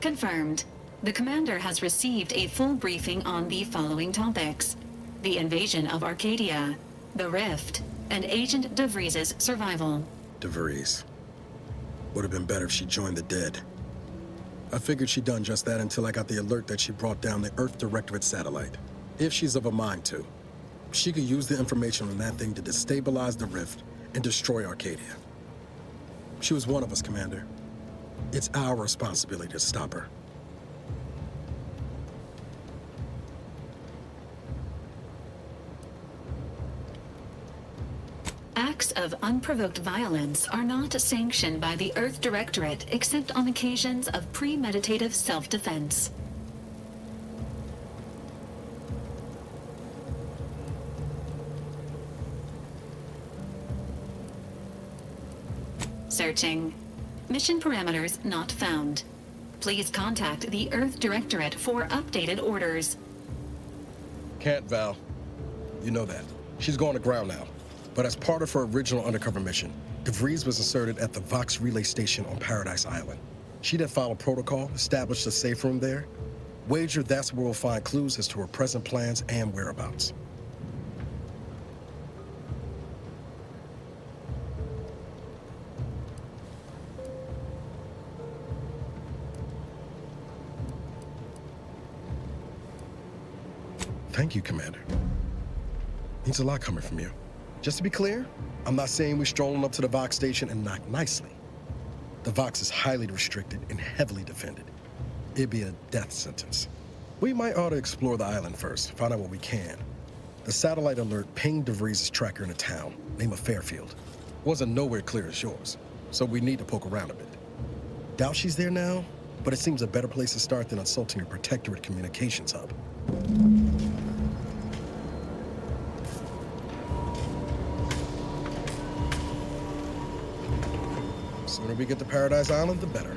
Confirmed. The commander has received a full briefing on the following topics: the invasion of Arcadia, the rift, and Agent DeVries' survival. DeVries. Would have been better if she joined the dead. I figured she'd done just that until I got the alert that she brought down the Earth Directorate satellite. If she's of a mind to, she could use the information on that thing to destabilize the rift and destroy Arcadia. She was one of us, Commander. It's our responsibility to stop her. Acts of unprovoked violence are not sanctioned by the Earth Directorate except on occasions of premeditative self-defense. Searching. Mission parameters not found. Please contact the Earth Directorate for updated orders. Can't, Val. You know that. She's going to ground now. But as part of her original undercover mission, DeVries was inserted at the Vox relay station on Paradise Island. She then followed protocol, established a safe room there. Wager that's where we'll find clues as to her present plans and whereabouts. Thank you, Commander. Means a lot coming from you. Just to be clear, I'm not saying we're strolling up to the Vox station and knock nicely. The Vox is highly restricted and heavily defended. It'd be a death sentence. We might ought to explore the island first, find out what we can. The satellite alert pinged DeVries' tracker in a town, name of Fairfield. Wasn't nowhere clear as yours, so we need to poke around a bit. Doubt she's there now, but it seems a better place to start than assaulting her protectorate communications hub. Sooner we get to Paradise Island, the better.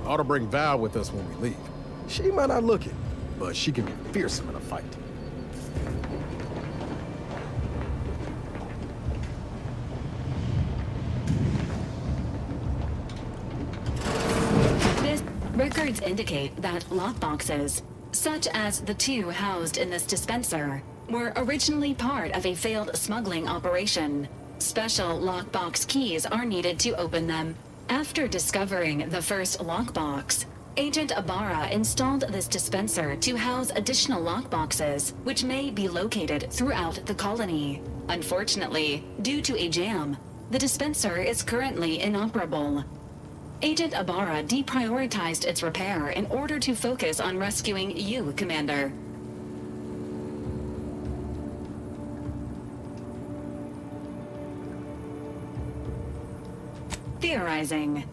Ought to bring Val with us when we leave. She might not look it, but she can be fearsome in a fight. Records indicate that lockboxes, such as the two housed in this dispenser, were originally part of a failed smuggling operation. Special lockbox keys are needed to open them. After discovering the first lockbox, Agent Ibarra installed this dispenser to house additional lockboxes, which may be located throughout the colony. Unfortunately, due to a jam, the dispenser is currently inoperable. Agent Ibarra deprioritized its repair in order to focus on rescuing you, Commander. Theorizing.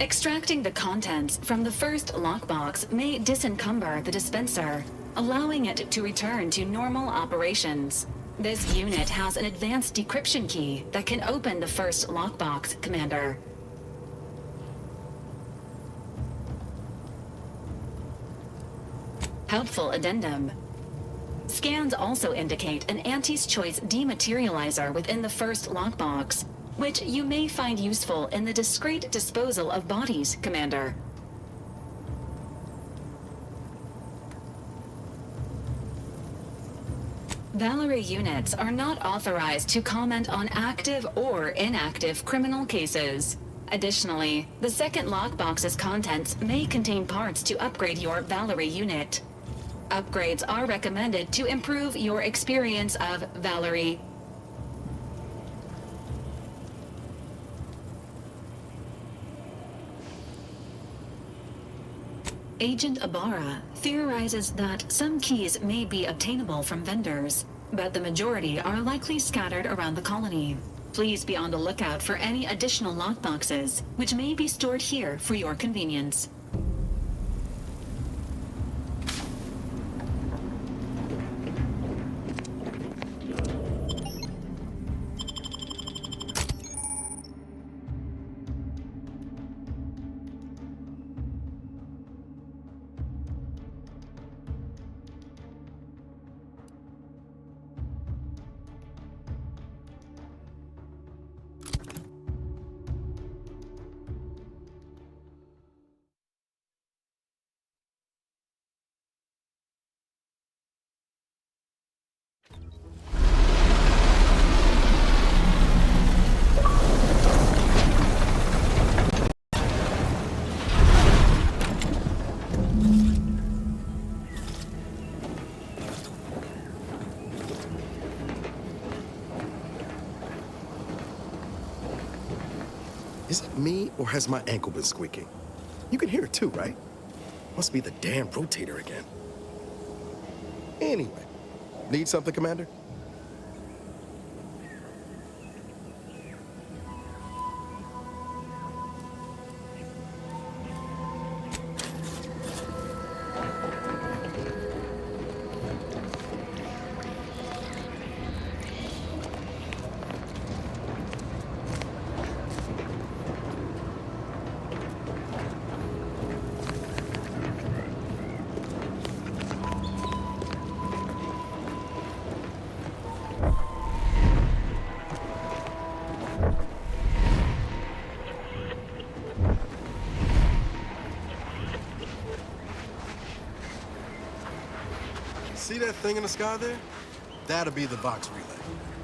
Extracting the contents from the first lockbox may disencumber the dispenser, allowing it to return to normal operations. This unit has an advanced decryption key that can open the first lockbox, Commander. Helpful addendum. Scans also indicate an Auntie's Choice dematerializer within the first lockbox, which you may find useful in the discreet disposal of bodies, Commander. Valerie units are not authorized to comment on active or inactive criminal cases. Additionally, the second lockbox's contents may contain parts to upgrade your Valerie unit. Upgrades are recommended to improve your experience of Valerie. Agent Ibarra theorizes that some keys may be obtainable from vendors, but the majority are likely scattered around the colony. Please be on the lookout for any additional lockboxes, which may be stored here for your convenience. Is it me, or has my ankle been squeaking? You can hear it too, right? Must be the damn rotator again. Anyway, need something, Commander? See that thing in the sky there? That'll be the Vox relay.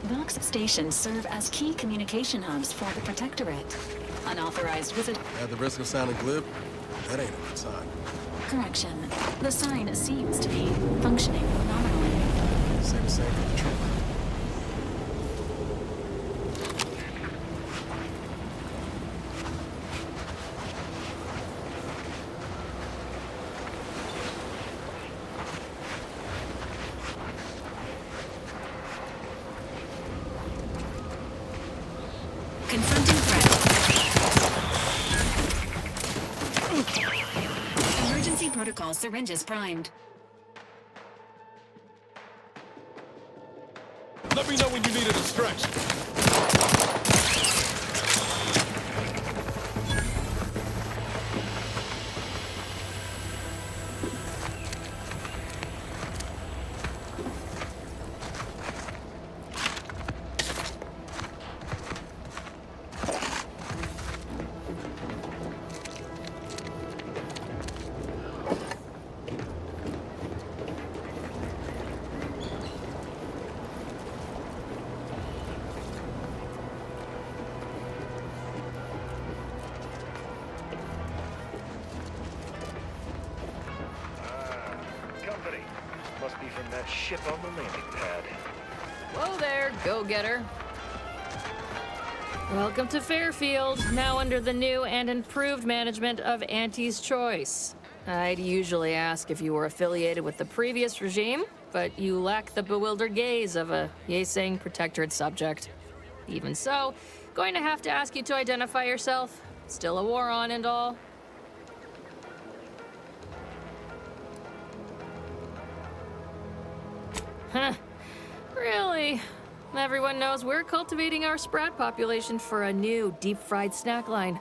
Vox stations serve as key communication hubs for the Protectorate. Unauthorized visit. At the risk of sounding glib, that ain't a good sign. Correction. The sign seems to be functioning nominally. Say the same for the trooper. Confronting threat. Emergency protocol syringes primed. Let me know when you need a distraction. Must be from that ship on the landing pad. Whoa there, go-getter. Welcome to Fairfield, now under the new and improved management of Auntie's Choice. I'd usually ask if you were affiliated with the previous regime, but you lack the bewildered gaze of a yay-saying Protectorate subject. Even so, going to have to ask you to identify yourself. Still a war on and all. Huh. Really? Everyone knows we're cultivating our sprat population for a new deep-fried snack line.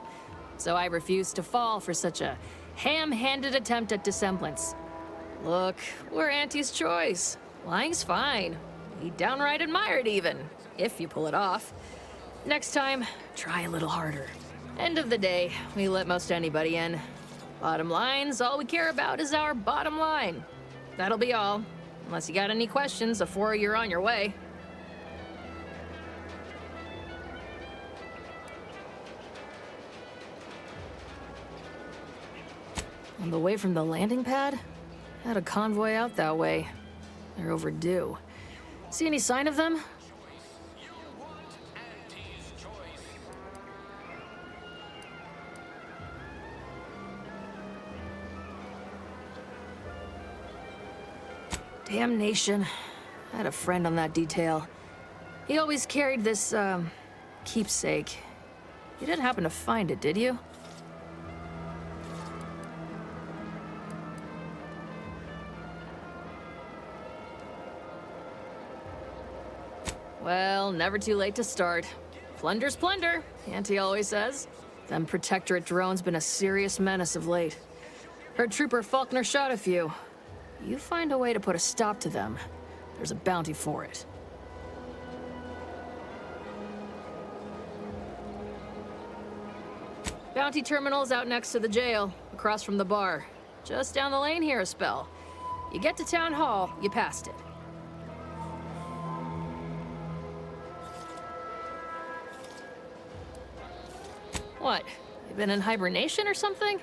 So I refuse to fall for such a ham-handed attempt at dissemblance. Look, we're Auntie's Choice. Lying's fine. We downright admire it even, if you pull it off. Next time, try a little harder. End of the day, we let most anybody in. Bottom line's all we care about is our bottom line. That'll be all. Unless you got any questions before you're on your way. On the way from the landing pad? Had a convoy out that way. They're overdue. See any sign of them? Damnation. I had a friend on that detail. He always carried this, keepsake. You didn't happen to find it, did you? Well, never too late to start. Plunder's plunder, Auntie always says. Them Protectorate drones been a serious menace of late. Heard Trooper Faulkner shot a few. You find a way to put a stop to them, there's a bounty for it. Bounty terminal's out next to the jail, across from the bar. Just down the lane here a spell. You get to Town Hall, you passed it. What? You been in hibernation or something?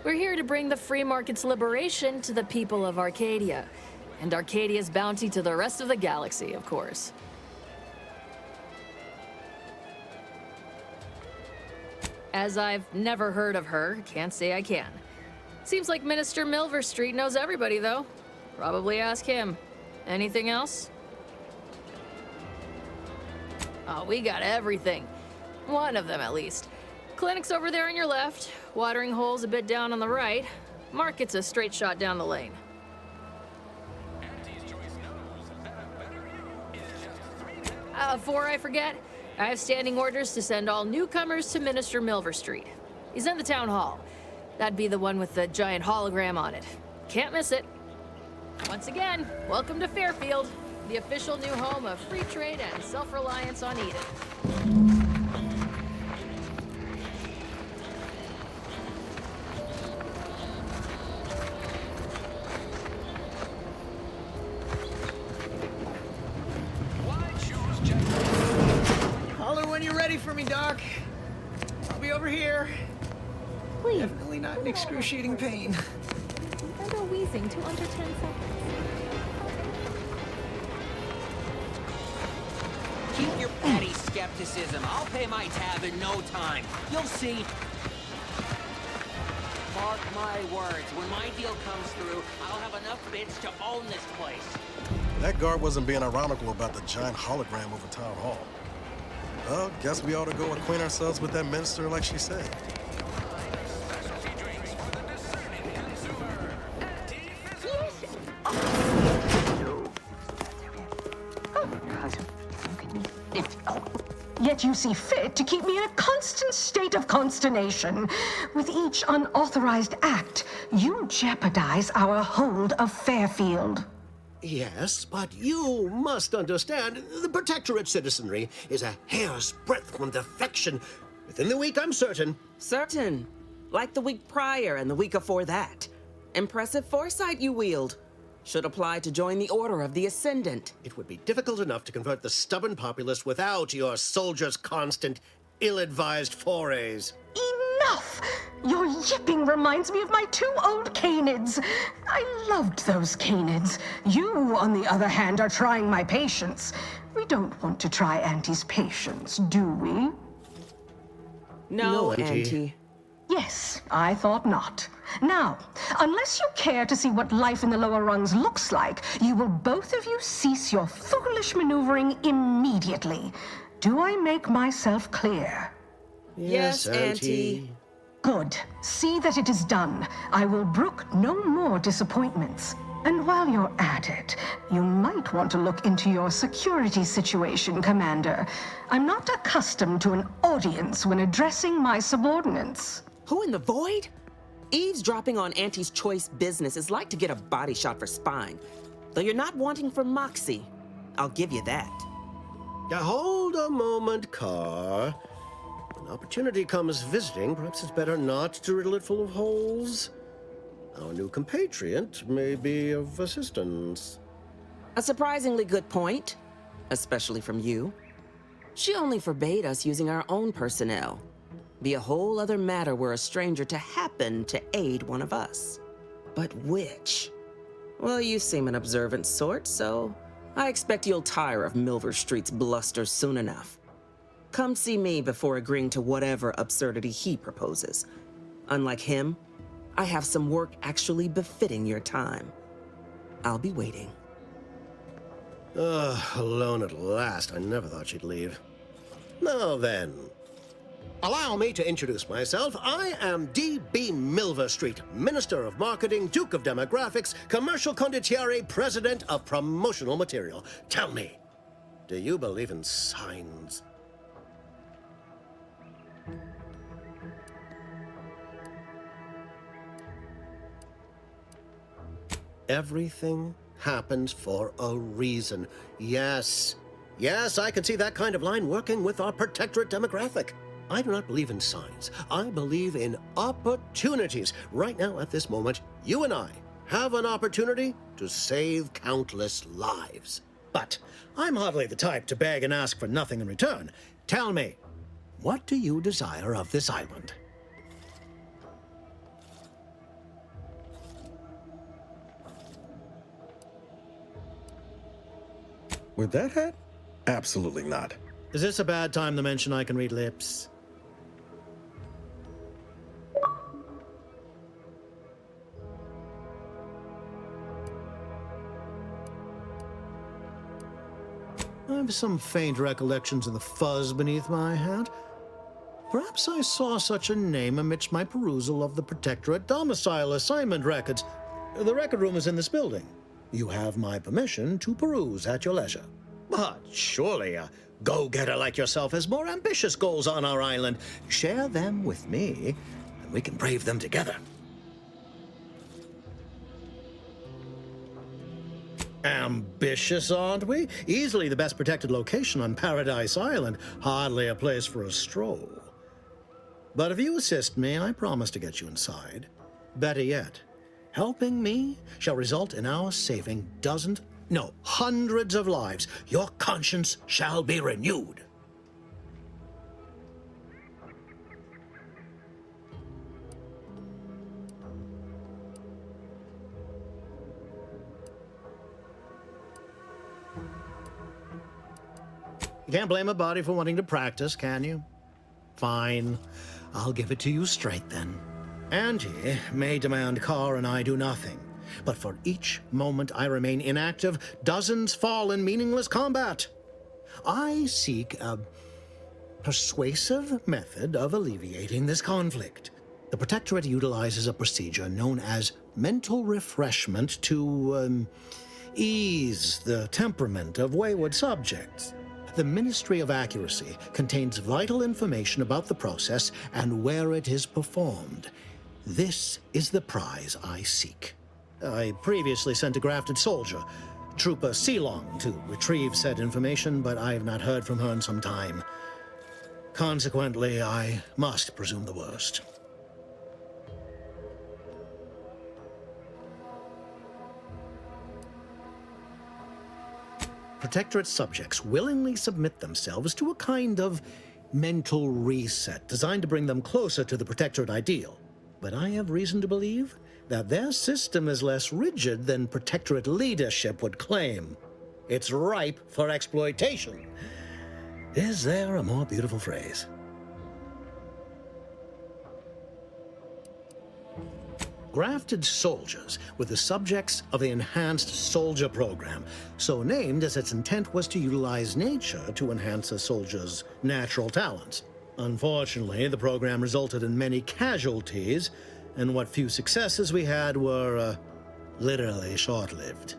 We're here to bring the free market's liberation to the people of Arcadia. And Arcadia's bounty to the rest of the galaxy, of course. As I've never heard of her, can't say I can. Seems like Minister Milverstreet knows everybody, though. Probably ask him. Anything else? Oh, we got everything. One of them, at least. Clinic's over there on your left. Watering hole's a bit down on the right. Market's a straight shot down the lane. Before I forget, I have standing orders to send all newcomers to Minister Milverstreet. He's in the town hall. That'd be the one with the giant hologram on it. Can't miss it. Once again, welcome to Fairfield, the official new home of free trade and self-reliance on Eden. Holler when you're ready for me, Doc. I'll be over here. Please. Definitely not in excruciating pain. Under wheezing to under 10 seconds. Keep your petty skepticism. I'll pay my tab in no time. You'll see. Mark my words. When my deal comes through, I'll have enough bits to own this place. That guard wasn't being ironical about the giant hologram over town hall. Well, guess we ought to go acquaint ourselves with that minister like she said. Yet you see fit to keep me in a constant state of consternation. With each unauthorized act, you jeopardize our hold of Fairfield. Yes, but you must understand, the Protectorate citizenry is a hair's breadth from defection. Within the week, I'm certain. Certain. Like the week prior and the week before that. Impressive foresight you wield. Should apply to join the Order of the Ascendant. It would be difficult enough to convert the stubborn populace without your soldiers' constant, ill-advised forays. Enough! Your yipping reminds me of my 2 old canids. I loved those canids. You, on the other hand, are trying my patience. We don't want to try Auntie's patience, do we? No, Auntie. Yes, I thought not. Now, unless you care to see what life in the lower rungs looks like, you will both of you cease your foolish maneuvering immediately. Do I make myself clear? Yes, Auntie. Good. See that it is done. I will brook no more disappointments. And while you're at it, you might want to look into your security situation, Commander. I'm not accustomed to an audience when addressing my subordinates. Who in the void? Eavesdropping on Auntie's choice business is like to get a body shot for spine. Though you're not wanting for moxie. I'll give you that. Now hold a moment, Carr. When opportunity comes visiting, perhaps it's better not to riddle it full of holes. Our new compatriot may be of assistance. A surprisingly good point, especially from you. She only forbade us using our own personnel. Be a whole other matter were a stranger to happen to aid one of us. But which? Well, you seem an observant sort, so I expect you'll tire of Milverstreet's bluster soon enough. Come see me before agreeing to whatever absurdity he proposes. Unlike him, I have some work actually befitting your time. I'll be waiting. Alone at last. I never thought she'd leave. Now then, allow me to introduce myself. I am D.B. Milverstreet, Minister of Marketing, Duke of Demographics, Commercial Condottiere, President of Promotional Material. Tell me, do you believe in signs? Everything happens for a reason. Yes, I can see that kind of line working with our Protectorate demographic. I do not believe in signs. I believe in opportunities. Right now, at this moment, you and I have an opportunity to save countless lives. But I'm hardly the type to beg and ask for nothing in return. Tell me, what do you desire of this island? With that hat? Absolutely not. Is this a bad time to mention I can read lips? have some faint recollections of the fuzz beneath my hat. Perhaps I saw such a name amidst my perusal of the Protectorate domicile assignment records. The record room is in this building. You have my permission to peruse at your leisure. But surely a go-getter like yourself has more ambitious goals on our island. Share them with me, and we can brave them together. Ambitious, aren't we? Easily the best protected location on Paradise Island. Hardly a place for a stroll. But if you assist me, I promise to get you inside. Better yet, helping me shall result in our saving dozens, no, hundreds of lives. Your conscience shall be renewed. You can't blame a body for wanting to practice, can you? Fine. I'll give it to you straight then. Angie may demand Carr and I do nothing, but for each moment I remain inactive, dozens fall in meaningless combat. I seek a persuasive method of alleviating this conflict. The Protectorate utilizes a procedure known as mental refreshment to ease the temperament of wayward subjects. The Ministry of Accuracy contains vital information about the process and where it is performed. This is the prize I seek. I previously sent a grafted soldier, Trooper Sealong, to retrieve said information, but I have not heard from her in some time. Consequently, I must presume the worst. Protectorate subjects willingly submit themselves to a kind of mental reset designed to bring them closer to the Protectorate ideal. But I have reason to believe that their system is less rigid than Protectorate leadership would claim. It's ripe for exploitation. Is there a more beautiful phrase? Grafted soldiers were the subjects of the Enhanced Soldier Program, so named as its intent was to utilize nature to enhance a soldier's natural talents. Unfortunately, the program resulted in many casualties, and what few successes we had were, literally short-lived.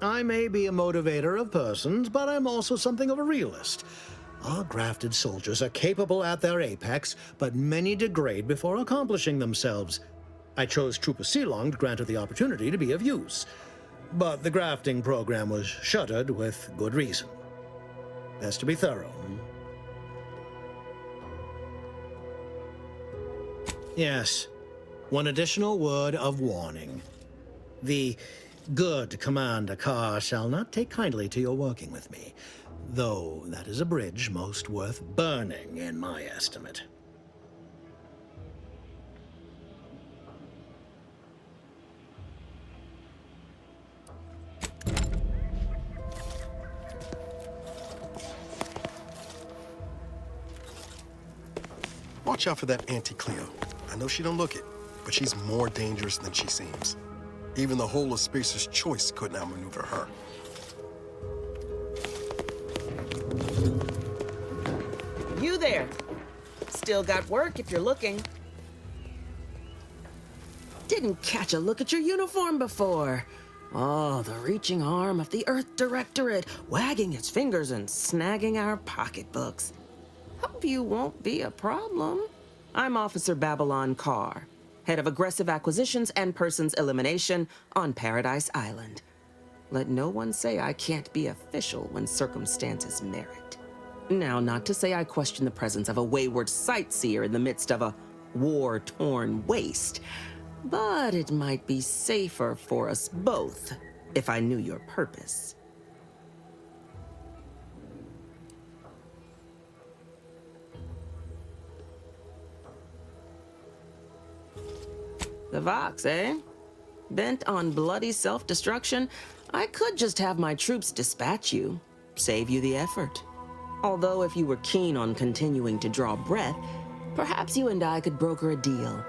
I may be a motivator of persons, but I'm also something of a realist. Our grafted soldiers are capable at their apex, but many degrade before accomplishing themselves. I chose Trooper Sealong to grant her the opportunity to be of use, but the grafting program was shuttered with good reason. Best to be thorough. Yes, one additional word of warning. The good Commander Carr shall not take kindly to your working with me, though that is a bridge most worth burning in my estimate. Watch out for that Auntie Cleo. I know she don't look it, but she's more dangerous than she seems. Even the whole of Spacer's Choice couldn't outmaneuver her. You there. Still got work if you're looking. Didn't catch a look at your uniform before. Oh, the reaching arm of the Earth Directorate, wagging its fingers and snagging our pocketbooks. Hope you won't be a problem. I'm Officer Babylon Carr, head of aggressive acquisitions and persons elimination on Paradise Island. Let no one say I can't be official when circumstances merit. Now, not to say I question the presence of a wayward sightseer in the midst of a war-torn waste, but it might be safer for us both if I knew your purpose. The Vox, eh? Bent on bloody self-destruction, I could just have my troops dispatch you, save you the effort. Although if you were keen on continuing to draw breath, perhaps you and I could broker a deal.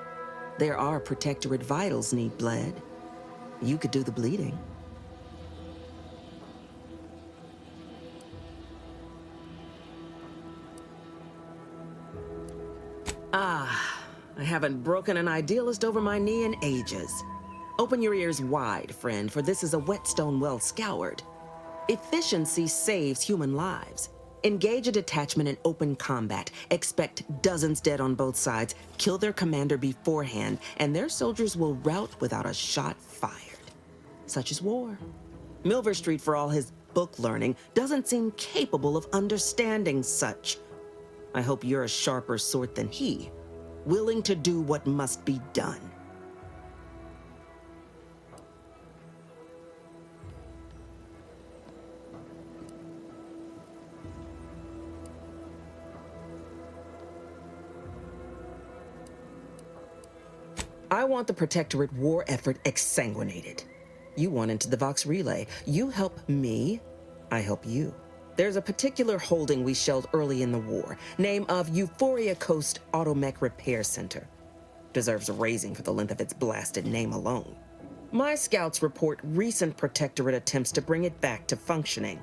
There are Protectorate vitals need bled. You could do the bleeding. Ah, I haven't broken an idealist over my knee in ages. Open your ears wide, friend, for this is a whetstone well scoured. Efficiency saves human lives. Engage a detachment in open combat. Expect dozens dead on both sides. Kill their commander beforehand, and their soldiers will rout without a shot fired. Such is war. Milver Street, for all his book learning, doesn't seem capable of understanding such. I hope you're a sharper sort than he, willing to do what must be done. I want the Protectorate war effort exsanguinated. You want into the Vox Relay. You help me, I help you. There's a particular holding we shelled early in the war, name of Euphoria Coast Automech Repair Center. Deserves a raising for the length of its blasted name alone. My scouts report recent Protectorate attempts to bring it back to functioning.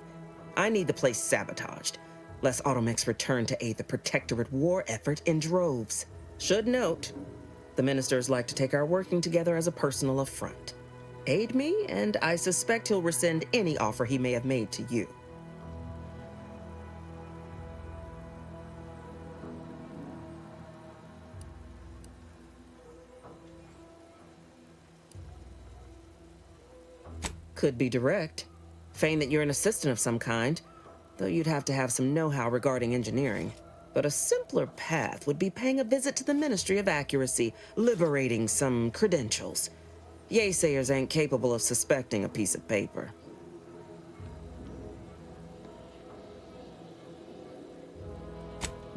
I need the place sabotaged, lest Automechs return to aid the Protectorate war effort in droves. Should note, the ministers like to take our working together as a personal affront. Aid me, and I suspect he'll rescind any offer he may have made to you. Could be direct. Feign that you're an assistant of some kind, though you'd have to have some know-how regarding engineering. But a simpler path would be paying a visit to the Ministry of Accuracy, liberating some credentials. Yaysayers ain't capable of suspecting a piece of paper.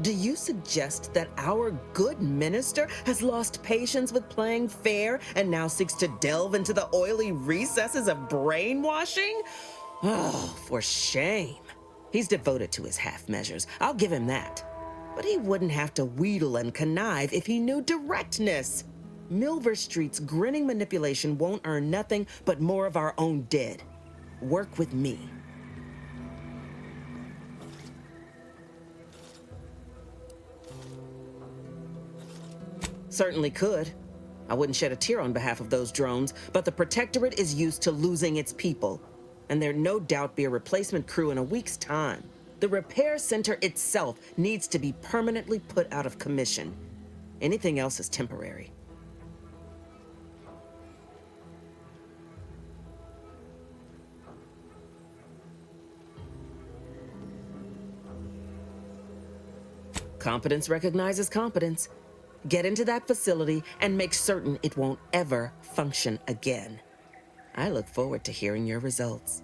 Do you suggest that our good minister has lost patience with playing fair and now seeks to delve into the oily recesses of brainwashing? Oh, for shame. He's devoted to his half measures. I'll give him that. But he wouldn't have to wheedle and connive if he knew directness. Milver Street's grinning manipulation won't earn nothing but more of our own dead. Work with me. Certainly could. I wouldn't shed a tear on behalf of those drones, but the Protectorate is used to losing its people, and there'd no doubt be a replacement crew in a week's time. The repair center itself needs to be permanently put out of commission. Anything else is temporary. Competence recognizes competence. Get into that facility and make certain it won't ever function again. I look forward to hearing your results.